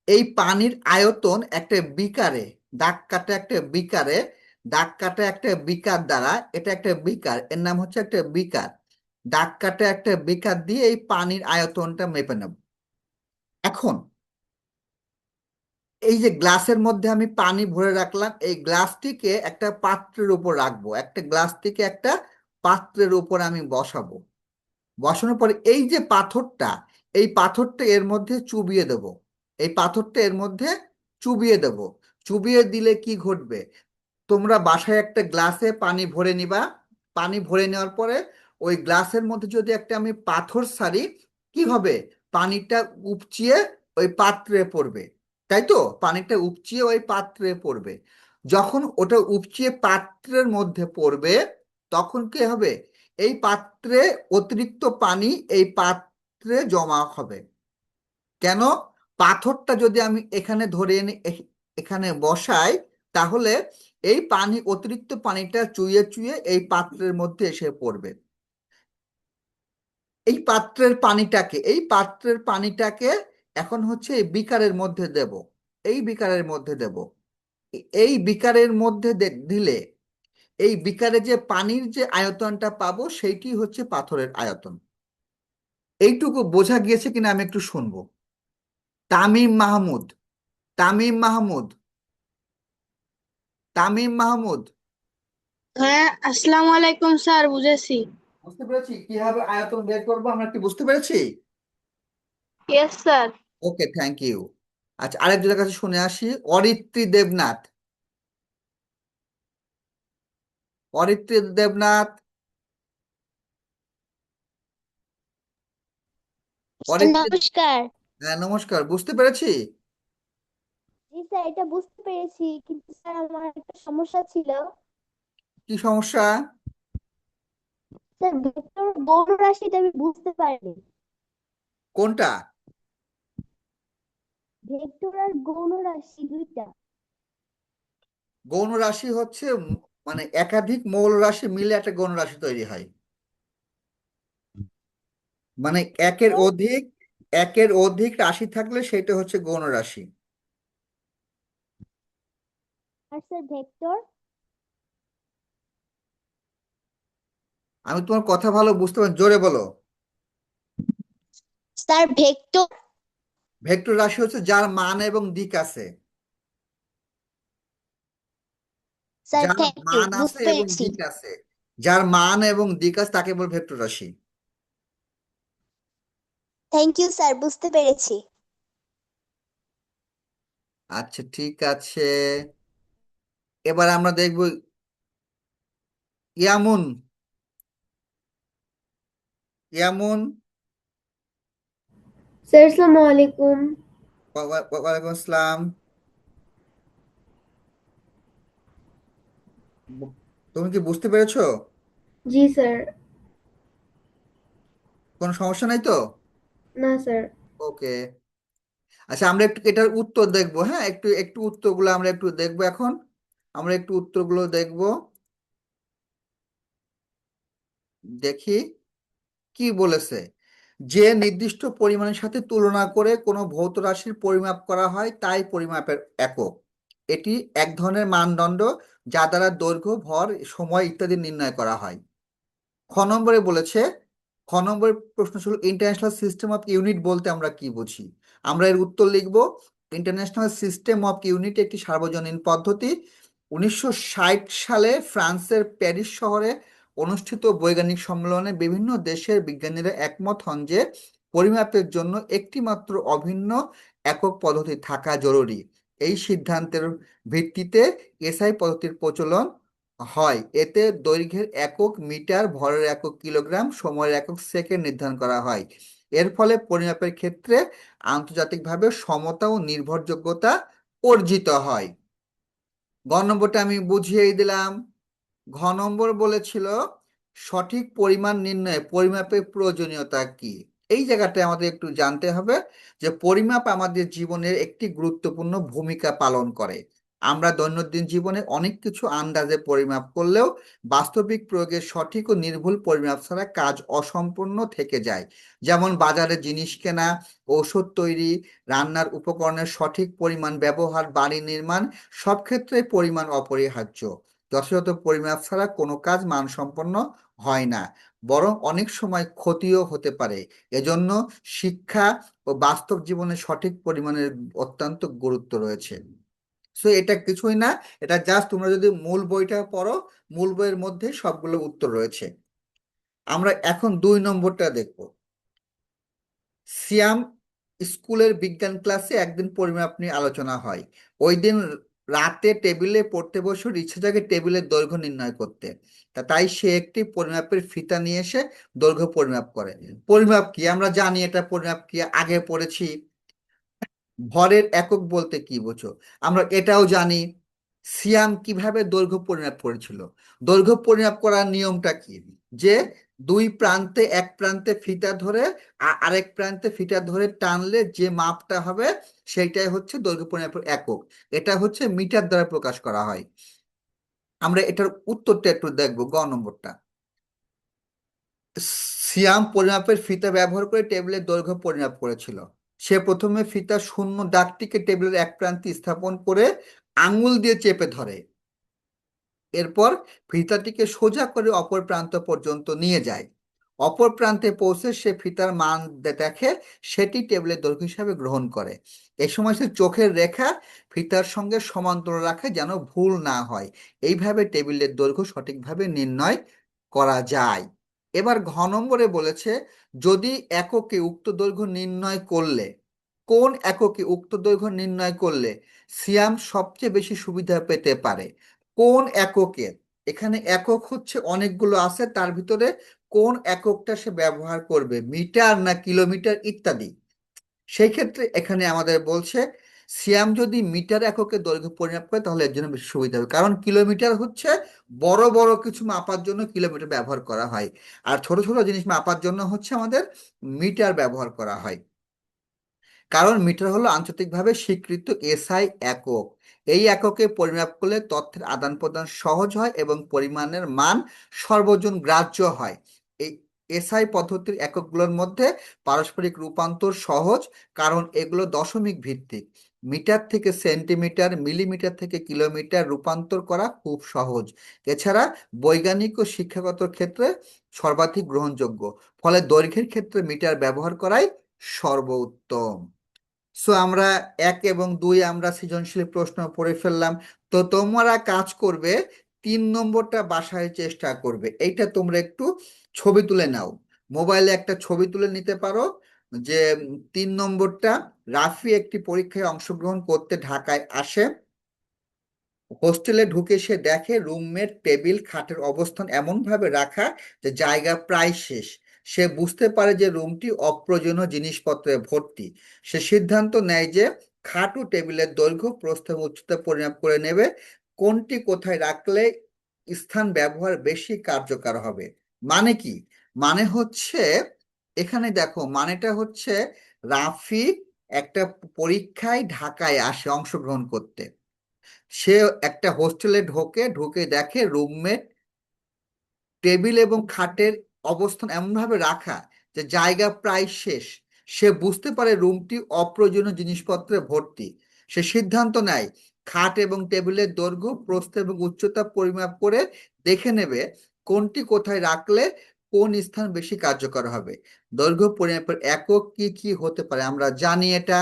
এই পানির আয়তন একটা বিকারে, দাগ কাটা একটা বিকারে, দাগ কাটা একটা বিকার দ্বারা, এটা একটা বিকার, এর নাম হচ্ছে একটা বিকার, দাগ কাটা একটা বিকার দিয়ে এই পানির আয়তনটা মেপে নেব। এখন এই যে গ্লাসের মধ্যে আমি পানি ভরে রাখলাম, এই গ্লাসটিকে একটা পাত্রের উপর রাখবো, একটা গ্লাসটিকে একটা পাত্রের উপর আমি বসাবো। বসানোর পরে এই যে পাথরটা, এই পাথরটা এর মধ্যে চুবিয়ে দেব, এই পাথরটা এর মধ্যে চুবিয়ে দেব। চুবিয়ে দিলে কি ঘটবে, তোমরা বাসায় একটা গ্লাসে পানি ভরে নিবা, পানি ভরে নেওয়ার পরে ওই গ্লাসের মধ্যে যদি একটা আমি পাথর ছাড়ি, কি হবে, পানিটা উপচিয়ে ওই পাত্রে পড়বে, তাই তো, পানিটা উপচিয়ে ওই পাত্রে পড়বে। যখন ওটা উপচিয়ে পাত্রের মধ্যে পড়বে, তখন কি হবে, এই পাত্রে অতিরিক্ত পানি এই পাত্রে জমা হবে। কেন, পাথরটা যদি আমি এখানে ধরে এনে এখানে বসাই, তাহলে এই পানি, অতিরিক্ত পানিটা চুইয়ে চুইয়ে এই পাত্রের মধ্যে এসে পড়বে। এই পাত্রের পানিটাকে এখন হচ্ছে এই বিকারের মধ্যে দেব, এই বিকারের মধ্যে দেব। এই বিকারের মধ্যে দিলে এই বিকারে যে পানির যে আয়তনটা পাবো সেইটি হচ্ছে পাথরের আয়তন। এইটুকু বোঝা গিয়েছে কিনা আমি একটু শুনবো। তামিম মাহমুদ, তামিম মাহমুদ, তামিম মাহমুদ, হ্যাঁ, আসসালামু আলাইকুম স্যার, বুঝেছি। বুঝতে পেরেছি কিভাবে আয়তন বের করবো, আমরা কি বুঝতে পেরেছি? Yes sir. Okay, thank you. আচ্ছা, আরেকজনের কাছে শুনে আসি, অরিত্রী দেবনাথ, অরিত্রী দেবনাথ, অরিত্রী, নমস্কার। হ্যাঁ নমস্কার, বুঝতে পেরেছি। জি স্যার, এটা বুঝতে পেরেছি, কিন্তু স্যার আমার একটা সমস্যা ছিল। কি সমস্যা? স্যার ভেক্টর গৌণ রাশিটা আমি বুঝতে পারিনি। কোনটা? ভেক্টর আর গৌণ রাশি দুইটা। গৌণ রাশি হচ্ছে মানে একাধিক মৌল রাশি মিলে একটা গৌণ রাশি তৈরি হয়, মানে একের অধিক রাশি থাকলে সেটা হচ্ছে গৌণ রাশি। আর স্যার ভেক্টর? আমি তোমার কথা ভালো বুঝতে পারি, জোরে বলো। Sir vector. ভেক্টর রাশি হচ্ছে যার মান এবং দিক আছে, স্যার যার থ্যাংক ইউ, মান আছে বুঝতে এবং পেরেছি। দিক আছে, যার মান এবং দিক আছে তাকে বল ভেক্টর রাশি। থ্যাংক ইউ স্যার, বুঝতে পেরেছি। আচ্ছা ঠিক আছে, এবার আমরা দেখব ইয়ামুন, ইয়ামুন, স্যার আসসালামু আলাইকুম। ওয়ালাইকুম আসসালাম। তুমি কি বুঝতে পেরেছো? জি স্যার। কোনো সমস্যা নাই তো? না স্যার। ওকে, আচ্ছা আমরা একটু এটার উত্তর দেখবো, হ্যাঁ একটু একটু উত্তরগুলো আমরা একটু দেখবো এখন। আমরা একটু উত্তরগুলো দেখবো, দেখি কি বলেছে। যে নির্দিষ্ট পরিমাণের সাথে তুলনা করে কোনো ভৌত রাশির পরিমাপ করা হয় তাই পরিমাপের একক। এটি এক ধরনের মানদণ্ড যা দ্বারা দৈর্ঘ্য, ভর, সময় ইত্যাদি নির্ণয় করা হয়। খ নম্বরে বলেছে, খ নম্বরের প্রশ্ন ছিল ইন্টারন্যাশনাল সিস্টেম অফ ইউনিট বলতে আমরা কি বুঝি। আমরা এর উত্তর লিখব, ইন্টারন্যাশনাল সিস্টেম অফ ইউনিট একটি সার্বজনীন পদ্ধতি। 1960 সালে ফ্রান্সের প্যারিস শহরে অনুষ্ঠিত বৈজ্ঞানিক সম্মেলনে বিভিন্ন দেশের বিজ্ঞানীরা একমত হন যে পরিমাপের জন্য একটি মাত্র অভিন্ন একক পদ্ধতি থাকা জরুরি। এই সিদ্ধান্তের ভিত্তিতে এসআই পদ্ধতির প্রচলন হয়। এতে দৈর্ঘ্যের একক মিটার, ভরের একক কিলোগ্রাম, সময়ের একক সেকেন্ড নির্ধারণ করা হয়। এর ফলে পরিমাপের ক্ষেত্রে আন্তর্জাতিকভাবে সমতা ও নির্ভরযোগ্যতা অর্জিত হয়। গ নম্বরটা আমি বুঝিয়ে দিলাম। ঘ নম্বর বলেছিল সঠিক পরিমাণ নির্ণয়ে পরিমাপের প্রয়োজনীয়তা কি। এই জায়গাটায় আমাদের একটু জানতে হবে যে পরিমাপ আমাদের জীবনের একটি গুরুত্বপূর্ণ ভূমিকা পালন করে। আমরা দৈনন্দিন জীবনে অনেক কিছু আন্দাজে পরিমাপ করলেও বাস্তবিক প্রয়োগে সঠিক ও নির্ভুল পরিমাপ ছাড়া কাজ অসম্পূর্ণ থেকে যায়। যেমন বাজারে জিনিস কেনা, ঔষধ তৈরি, রান্নার উপকরণের সঠিক পরিমাণ ব্যবহার, বাড়ি নির্মাণ, সব ক্ষেত্রে পরিমাণ অপরিহার্য। যথাযথ পরিমাপ ছাড়া কোনো কাজ মানসম্পন্ন হয় না, বরং অনেক সময় ক্ষতিও হতে পারে। এজন্য শিক্ষা ও বাস্তব জীবনে সঠিক পরিমাণের অত্যন্ত গুরুত্ব রয়েছে। সো এটা কিছুই না, এটা জাস্ট তোমরা যদি মূল বইটা পড়ো, মূল বইয়ের মধ্যে সবগুলো উত্তর রয়েছে। আমরা এখন 2 নম্বরটা দেখব। সিয়াম স্কুলের বিজ্ঞান ক্লাসে একদিন পরিমাপ নিয়ে আলোচনা হয়। ওই দিন রাতে টেবিলে পড়তে বসে ওর ইচ্ছে জাগে টেবিলের দৈর্ঘ্য নির্ণয় করতে। তাই সে একটি পরিমাপের ফিতা নিয়ে এসে দৈর্ঘ্য পরিমাপ করে। পরিমাপ কি আমরা জানি, এটা পরিমাপ কি আগে পড়েছি। ভরের একক বলতে কি বোঝো আমরা এটাও জানি। সিয়াম কিভাবে দৈর্ঘ্য পরিমাপ করেছিল, দৈর্ঘ্য পরিমাপ করার নিয়মটা কি, যে দুই প্রান্তে, এক প্রান্তে ফিতা ধরে আরেক প্রান্তে ফিতা ধরে টানলে যে মাপটা হবে সেইটাই হচ্ছে দৈর্ঘ্য পরিমাপের একক। এটা হচ্ছে মিটার দ্বারা প্রকাশ করা হয়। আমরা এটার উত্তরটা একটু দেখবো, গ নম্বরটা। সিয়াম পরিমাপের ফিতা ব্যবহার করে টেবিলের দৈর্ঘ্য পরিমাপ করেছিল। সে প্রথমে ফিতার শূন্য দাগটিকে টেবিলের এক প্রান্তে স্থাপন করে আঙুল দিয়ে চেপে ধরে। এরপর ফিতাটিকে সোজা করে অপর প্রান্ত পর্যন্ত নিয়ে যায়। অপর প্রান্তে পৌঁছে সে ফিতার মান দেখে, সেটি টেবিলের দৈর্ঘ্য হিসাবে গ্রহণ করে। এ সময় সে চোখের রেখা ফিতার সঙ্গে সমান্তরাল রাখে যেন ভুল না হয়। এইভাবে টেবিলের দৈর্ঘ্য সঠিকভাবে নির্ণয় করা যায়। এবার ঘ নম্বরে বলেছে, যদি এককে উক্ত দৈর্ঘ্য নির্ণয় করলে, কোন এককে উক্ত দৈর্ঘ্য নির্ণয় করলে সিয়াম সবচেয়ে বেশি সুবিধা পেতে পারে। কোন এককে, এখানে একক হচ্ছে অনেকগুলো আছে, তার ভিতরে কোন এককটা সে ব্যবহার করবে, মিটার না কিলোমিটার ইত্যাদি। সেই ক্ষেত্রে এখানে আমাদের বলছে সিয়াম যদি মিটার এককে দৈর্ঘ্য পরিমাপ করে তাহলে এর জন্য বেশি সুবিধা হবে, কারণ কিলোমিটার হচ্ছে বড় বড় কিছু মাপার জন্য কিলোমিটার ব্যবহার করা হয়, আর ছোট ছোট জিনিস মাপার জন্য হচ্ছে আমাদের মিটার ব্যবহার করা হয়। কারণ মিটার হলো আন্তর্জাতিকভাবে স্বীকৃত এসআই একক। এই এককে পরিমাপ করলে তথ্যের আদান প্রদান সহজ হয় এবং পরিমাণের মান সর্বজন গ্রাহ্য হয়। এই এসআই পদ্ধতির এককগুলোর মধ্যে পারস্পরিক রূপান্তর সহজ, কারণ এগুলো দশমিক ভিত্তিক। মিটার থেকে সেন্টিমিটার, মিলিমিটার থেকে কিলোমিটার রূপান্তর করা খুব সহজ। এছাড়া বৈজ্ঞানিক ও শিক্ষাগত ক্ষেত্রে সর্বাধিক গ্রহণযোগ্য। ফলে দৈর্ঘ্যের ক্ষেত্রে মিটার ব্যবহার করাই সর্বোত্তম। সো আমরা 1 এবং 2 আমরা সৃজনশীল প্রশ্ন পড়ে ফেললাম। তো তোমরা কাজ করবে 3 নম্বরটা বাসায় চেষ্টা করবে। এইটা তোমরা একটু ছবি তুলে নাও, মোবাইলে একটা ছবি তুলে নিতে পারো। যে 3 নম্বরটা, রাফি একটি পরীক্ষায় অংশগ্রহণ করতে ঢাকায় আসে। হোস্টেলে ঢুকে সে দেখে রুমমেট টেবিল খাটের অবস্থান এমন ভাবে রাখা যে জায়গা প্রায় শেষ। সে বুঝতে পারে যে রুমটি অপ্রয়োজনীয় জিনিসপত্রে ভর্তি। সে সিদ্ধান্ত নেয় যে খাট ও টেবিলের দৈর্ঘ্য, প্রস্থ এবং উচ্চতা পরিমাপ করে নেবে। কোনটি কোথায় রাখলে স্থান ব্যবহার বেশি কার্যকর হবে। মানে কি, মানে হচ্ছে এখানে দেখো মানেটা হচ্ছে রাফি একটা পরীক্ষায় ঢাকায় আসে অংশগ্রহণ করতে। সে একটা হোস্টেলে ঢুকে দেখে রুমমেট টেবিল এবং খাটের অবস্থান এমনভাবে রাখা যে জায়গা প্রায় শেষ। সে বুঝতে পারে রুমটি অপ্রয়োজনীয় জিনিসপত্রে ভর্তি। সে সিদ্ধান্ত নেয় খাট এবং টেবিলের দৈর্ঘ্য প্রস্থ এবং উচ্চতা পরিমাপ করে দেখে নেবে কোনটি কোথায় রাখলে কোন স্থান বেশি কার্যকর হবে। দৈর্ঘ্য পরিমাপের একক কি কি হতে পারে আমরা জানি এটা।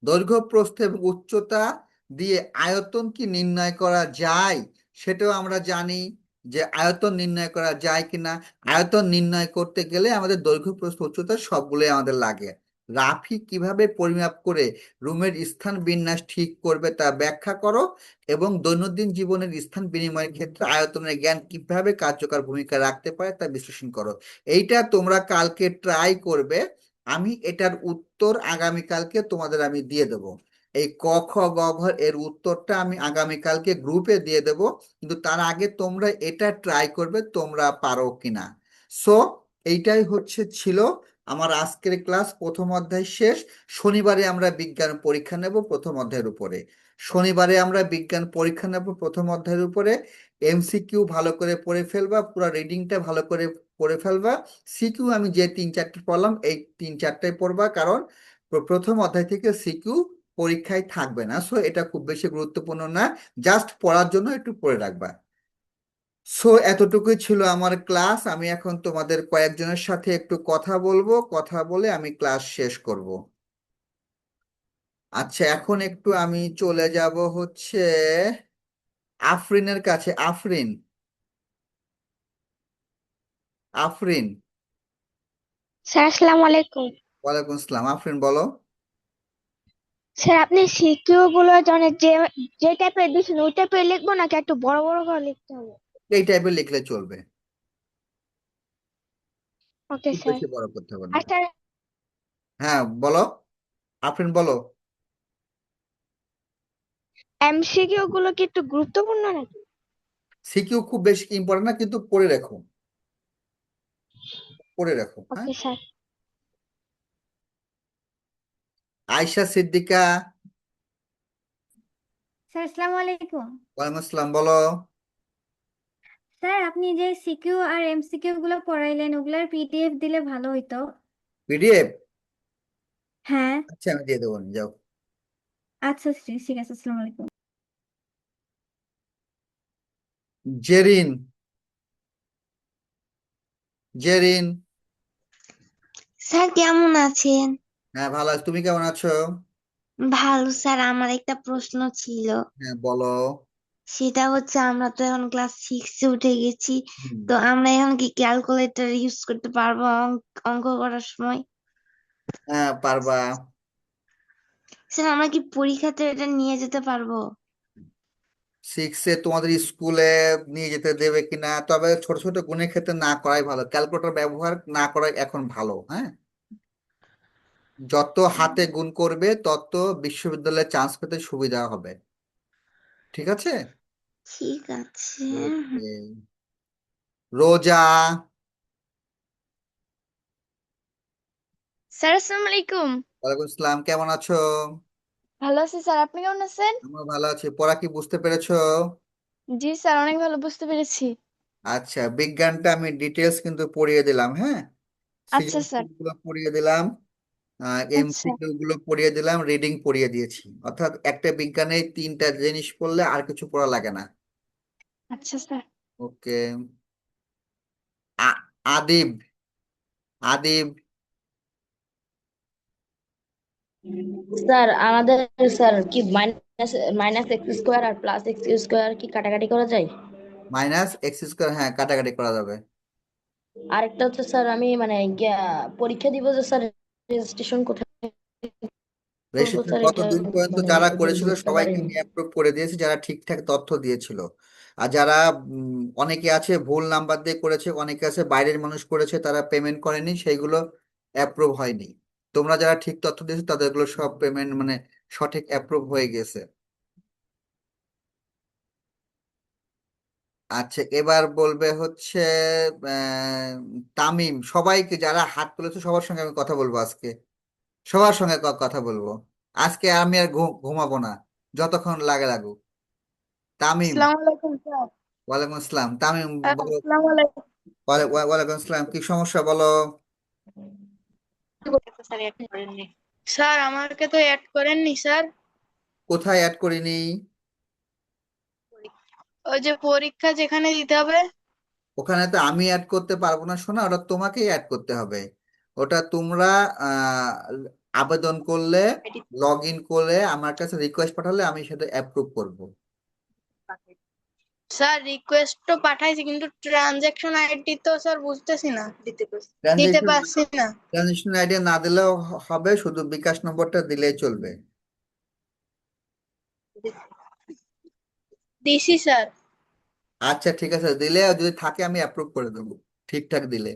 দৈর্ঘ্য প্রস্থ এবং উচ্চতা দিয়ে আয়তন কি নির্ণয় করা যায় সেটাও আমরা জানি যে আয়তন নির্ণয় করা যায় কিনা। আয়তন নির্ণয় করতে গেলে আমাদের দৈর্ঘ্য প্রস্থ উচ্চতা সবগুলোই আমাদের লাগে। রাফি কিভাবে পরিমাপ করে রুমের স্থান বিন্যাস ঠিক করবে তা ব্যাখ্যা করো এবং দৈনন্দিন জীবনের স্থান বিনিময়ের ক্ষেত্রে আয়তনের জ্ঞান কিভাবে কার্যকর ভূমিকা রাখতে পারে তা বিশ্লেষণ করো। এইটা তোমরা কালকে ট্রাই করবে। আমি এটার উত্তর আগামীকালকে তোমাদের আমি দিয়ে দেব। এই ক খ গ ঘ এর উত্তরটা আমি আগামীকালকে গ্রুপে দিয়ে দেব, কিন্তু তার আগে তোমরা এটা ট্রাই করবে তোমরা পারো কিনা। সো এইটাই ছিল আমার আজকের ক্লাস। প্রথম অধ্যায় শেষ। শনিবারে আমরা বিজ্ঞান পরীক্ষা নেব প্রথম অধ্যায়ের উপরে। শনিবারে আমরা বিজ্ঞান পরীক্ষা নেব প্রথম অধ্যায়ের উপরে। এমসিকিউ ভালো করে পড়ে ফেলবা, পুরো রিডিংটা ভালো করে পড়ে ফেলবা। সিকিউ আমি যে 3-4টে পড়লাম এই 3-4টাই পড়বা, কারণ প্রথম অধ্যায় থেকে সিকিউ পরীক্ষায় থাকবে না। সো এটা খুব বেশি গুরুত্বপূর্ণ না, জাস্ট পড়ার জন্য একটু পড়ে রাখবা। সো এতটুকুই ছিল আমার ক্লাস। আমি এখন তোমাদের কয়েকজনের সাথে একটু কথা বলবো, কথা বলে আমি ক্লাস শেষ করব। আচ্ছা, এখন একটু আমি চলে যাব আফরিনের কাছে। আফরিন, আফরিন। স্যার আসসালামু আলাইকুম। ওয়ালাইকুম আসসালাম। আফরিন বলো। স্যার আপনি সিকিউ গুলো যে যে টাইপের দিচ্ছেন ওই টাইপের লিখবো নাকি একটু বড় বড় করে লিখতে হবে? এই টাইপের লিখলে চলবে, ওকে খুব স্যার। বেশি বড় করতে হবে না। আর স্যার হ্যাঁ বলো, আফরিন বলো। এমসিকিউ গুলো কি একটু গুরুত্বপূর্ণ নাকি? সিকিউ খুব বেশি ইম্পর্টেন্ট না, কিন্তু পড়ে রাখো, পড়ে রাখো। হ্যাঁ, okay sir. Ayesha Siddiqua. Sir আসসালামু আলাইকুম। ওয়ালাইকুম আসসালাম, বলো। স্যার আপনি যে সিকিউ আর এমসিকিউ গুলো পড়াইলেন ওগুলার পিডিএফ দিলে ভালো হইতো। পিডিএফ? হ্যাঁ। আচ্ছা, আমি দিয়ে দেবো, যাও। আচ্ছা ঠিক আছে, আসসালামু আলাইকুম। জেরিন, জেরিন। স্যার কেমন আছেন? হ্যাঁ ভালো আছি, তুমি কেমন আছো? ভালো স্যার, আমার একটা প্রশ্ন ছিল। হ্যাঁ বলো। সেটা হচ্ছে আমরা তো এখন ক্লাস 6-এ উঠে গেছি, হুম, তো আমরা এখন কি ক্যালকুলেটর ইউজ করতে পারবো অঙ্ক করার সময়? হ্যাঁ পারবা। স্যার আমরা কি পরীক্ষাতে এটা নিয়ে যেতে পারবো? 6-এ তোমাদের স্কুলে নিয়ে যেতে দেবে কিনা, তবে ছোট ছোট গুণের ক্ষেত্রে না করাই ভালো, ক্যালকুলেটর ব্যবহার না করাই এখন ভালো। হ্যাঁ, যত হাতে গুণ করবে তত বিশ্ববিদ্যালয়ে চান্স পেতে সুবিধা হবে। ঠিক আছে। ঠিক আছে। ওকে। রোজা। স্যার আসসালামু আলাইকুম। ওয়ালাইকুম আসসালাম, কেমন আছো? ভালো আছি স্যার, আপনি কেমন আছেন? আমরা ভালো আছি। পড়া কি বুঝতে পেরেছো? জি স্যার, অনেক ভালো বুঝতে পেরেছি। আচ্ছা, বিজ্ঞানটা আমি ডিটেলস কিন্তু পড়িয়ে দিলাম। হ্যাঁ, আচ্ছা স্যার। সৃজনশীল গুলো পড়িয়ে দিলাম, আচ্ছা। এমসিকিউ গুলো পড়িয়ে দিলাম, রিডিং পড়িয়ে দিয়েছি। অর্থাৎ একটা বিজ্ঞানে 3টা জিনিস পড়লে আর কিছু পড়া লাগে না। আচ্ছা স্যার। ওকে। আদিব, আদিব। স্যার আমাদের স্যার কি মাইনাস মাইনাস এক্স স্কোয়ার আর প্লাস এক্স স্কোয়ার কি কাটাকাটি করা যায়? মাইনাস এক্স স্কোয়ার, হ্যাঁ কাটাকাটি করা যাবে। আরেকটা হচ্ছে স্যার আমি মানে পরীক্ষা দিব যে স্যার রেজিস্ট্রেশন কোথায় করবো রেজিস্ট্রেশন স্যার এটা কতদিন পর্যন্ত মানে যারা এটা করেছিল বুঝতে সবাইকে পারিনি। আমি অ্যাপ্রুভ করে দিয়েছি, যারা ঠিকঠাক তথ্য দিয়েছিল। আর যারা অনেকে আছে ভুল নাম্বার দিয়ে করেছে, অনেকে আছে বাইরের মানুষ করেছে, তারা পেমেন্ট করেনি, সেইগুলো অ্যাপ্রুভ হয়নি। তোমরা যারা ঠিক তথ্য দিয়েছো তাদেরগুলো সব পেমেন্ট মানে সঠিক অ্যাপ্রুভ হয়ে গেছে। আচ্ছা, এবার বলবে হচ্ছে তামিম। সবাইকে যারা হাত তুলেছে সবার সঙ্গে আমি কথা বলবো আজকে, সবার সঙ্গে কথা বলবো আজকে। আমি আর ঘুমাবো না যতক্ষণ লাগে লাগুক। তামিম। আসসালামু আলাইকুম স্যার। ওয়ালাইকুম আসসালাম। তামিম বলো। আসসালামু আলাইকুম। ওয়ালাইকুম আসসালাম, কি সমস্যা বলো? স্যার অ্যাড করেননি। স্যার আমাকে তো অ্যাড করেননি স্যার। কোথায় অ্যাড করিনি? ওই যে পরীক্ষা যেখানে দিতে হবে। ওখানে তো আমি অ্যাড করতে পারবো না শোনা, ওটা তোমাকেই অ্যাড করতে হবে। ওটা তোমরা আহ, আবেদন করলে, লগ ইন করলে আমার কাছে রিকোয়েস্ট পাঠালে আমি সেটা অ্যাপ্রুভ করব। স্যার রিকোয়েস্ট তো পাঠাইছি কিন্তু ট্রানজাকশন আইডি তো স্যার বুঝতেছি না, দিতে ট্রানজেকশন পারছি না। ট্রানজেকশন আইডি না দিলেও হবে, শুধু বিকাশ নম্বরটা দিলেই চলবে। দিছি স্যার। আচ্ছা ঠিক আছে, দিলে যদি থাকে আমি অ্যাপ্রুভ করে দেবো ঠিকঠাক দিলে।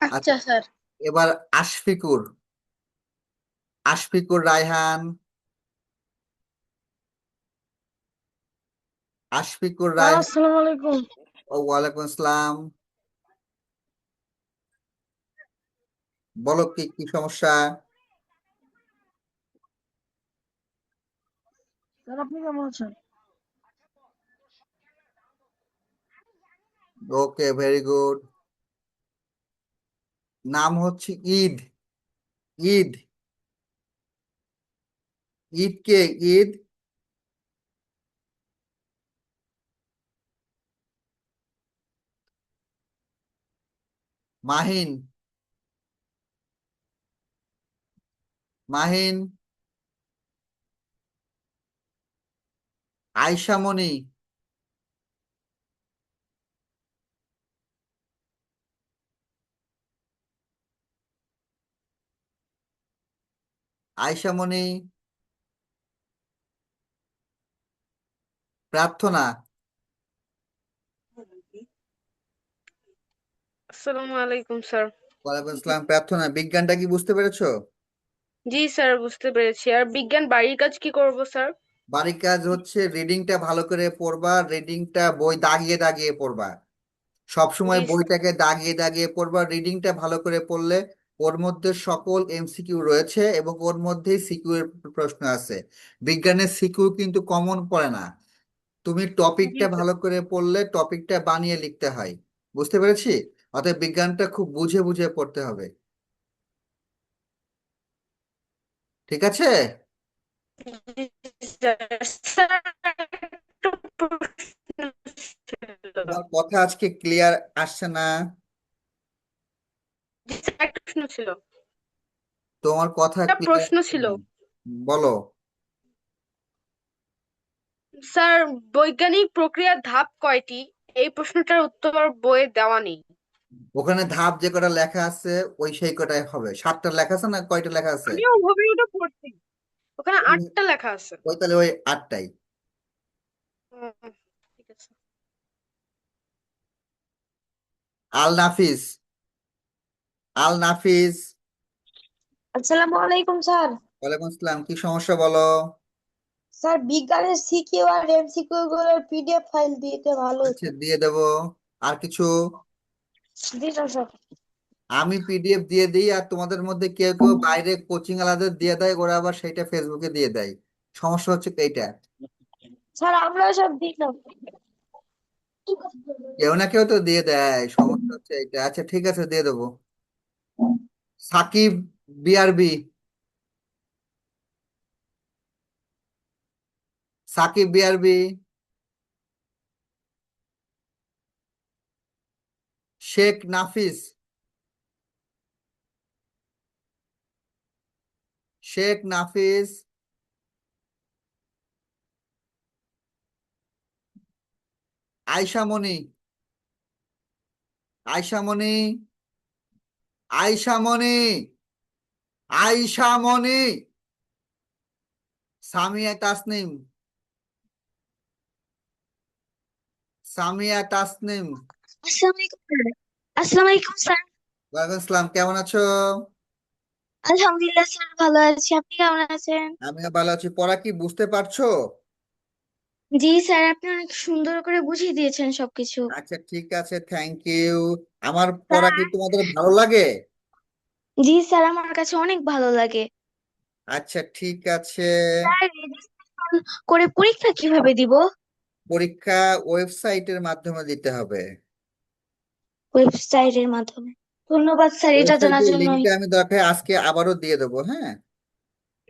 আচ্ছা, আচ্ছা স্যার। এবার আশফিকুর। আশফিকুর রায়হান। আশফিকুর রায়হান। আসসালামু আলাইকুম। ওয়ালাইকুম আসসালাম। বলো কি কি সমস্যা? স্যার আপনি কেমন আছেন? ওকে, ভেরি গুড। নাম হচ্ছে ঈদ। ঈদ। ঈদ কে? ঈদ। মাহিন। মাহিন। আয়শামণি। আয়শামণি। প্রার্থনা। আসসালামু আলাইকুম স্যার। ওয়ালাইকুম আসসালাম। প্রার্থনা, বিজ্ঞানটা কি বুঝতে পেরেছো? জি স্যার, বুঝতে পেরেছি। আর বিজ্ঞান বাড়ির কাজ কি করব স্যার? বাড়ির কাজ হচ্ছে রিডিংটা ভালো করে পড়বা, রিডিংটা বই দাগিয়ে দাগিয়ে পড়বা। সবসময় জি স্যার। বইটাকে দাগিয়ে দাগিয়ে পড়বা। রিডিংটা ভালো করে পড়লে ওর মধ্যে সকল এমসিকিউ রয়েছে এবং ওর মধ্যেই সিকিউ এর প্রশ্ন আছে। বিজ্ঞানের সিকিউ কিন্তু কমন পড়ে না। তুমি জি টপিকটা স্যার। ভালো করে পড়লে টপিকটা বানিয়ে লিখতে হয়। বুঝতে পেরেছি? অতএব বিজ্ঞানটা খুব বুঝে বুঝে পড়তে হবে। ঠিক আছে? জি স্যার। স্যার একটা প্রশ্ন ছিল। তোমার কথা আজকে ক্লিয়ার আসছে না। জি স্যার, একটা প্রশ্ন ছিল। তোমার কথা একটা ক্লিয়ার প্রশ্ন আসছে ছিল। না। বলো। স্যার, বৈজ্ঞানিক প্রক্রিয়ার ধাপ কয়টি? এই প্রশ্নটার উত্তর বইয়ে দেওয়া নেই। ওখানে ধাপ যে কটা লেখা আছে ওই সেই কটাই হবে। 7টা লেখা আছে না কয়টা লেখা আছে? আমিও ওভাবে ওটা পড়ছি, ওখানে 8টা লেখা আছে। ওই তাহলে ওই 8টাই। হুম, ঠিক আছে। আল নাফিস। আল নাফিস। আসসালামু আলাইকুম স্যার। ওয়ালাইকুম আসসালাম, কি সমস্যা বলো? স্যার বিজ্ঞানের সিকিউ আর এমসিকিউ গুলোর পিডিএফ ফাইল দিতে ভালো আচ্ছা, হতো। দিয়ে দেবো। আর কিছু? জি স্যার স্যার। আমি পিডিএফ দিয়ে দিই, আর তোমাদের মধ্যে কেউ কেউ বাইরে কোচিং আলাদের দিয়ে দেয়, ওরা আবার সেটা ফেসবুকে দিয়ে দেয়। সমস্যা হচ্ছে এইটা। স্যার আমরা সব দিলাম। কেউ না কেউ তো দিয়ে দেয়, সমস্যা হচ্ছে এইটা। আচ্ছা ঠিক আছে, দিয়ে দেবো। সাকিব বিআরবি। সাকিব বিআরবি। শেখ নাফিস। শেখ নাফিস। আয়শামণি। আয়শামণি। আয়শামণি। আয়শামণি। সামিয়া তাসনিম। সামিয়া তাসনিম। আসসালামু আলাইকুম স্যার। আসসালামু আলাইকুম স্যার। ওয়ালাইকুম আসসালাম, কেমন আছো? আলহামদুলিল্লাহ স্যার, ভালো আছি। আপনি কেমন আছেন? আমিও ভালো আছি। পড়া কি বুঝতে পারছো? জি স্যার, আপনি অনেক সুন্দর করে বুঝিয়ে দিয়েছেন সবকিছু। আচ্ছা ঠিক আছে, থ্যাংক ইউ। আমার পড়া স্যার, কি তোমাদের ভালো লাগে? জি স্যার, আমার কাছে অনেক ভালো লাগে। আচ্ছা ঠিক আছে। স্যার, রেজিস্ট্রেশন করে পরীক্ষা কিভাবে দিব? পরীক্ষা ওয়েবসাইটের মাধ্যমে দিতে হবে। ওয়েবসাইটের মাধ্যমে। ধন্যবাদ স্যার, এটা জানার ওয়েবসাইটের জন্য। লিঙ্কটা আমি দরকার আজকে আবারও দিয়ে দেবো, হ্যাঁ?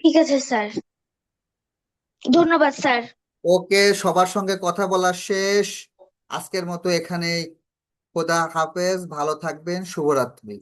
ঠিক আছে স্যার, ধন্যবাদ স্যার। ওকে, সবার সঙ্গে কথা বলা শেষ। আজকের মতো এখানেই। খোদা হাফেজ, ভালো থাকবেন, শুভরাত্রি।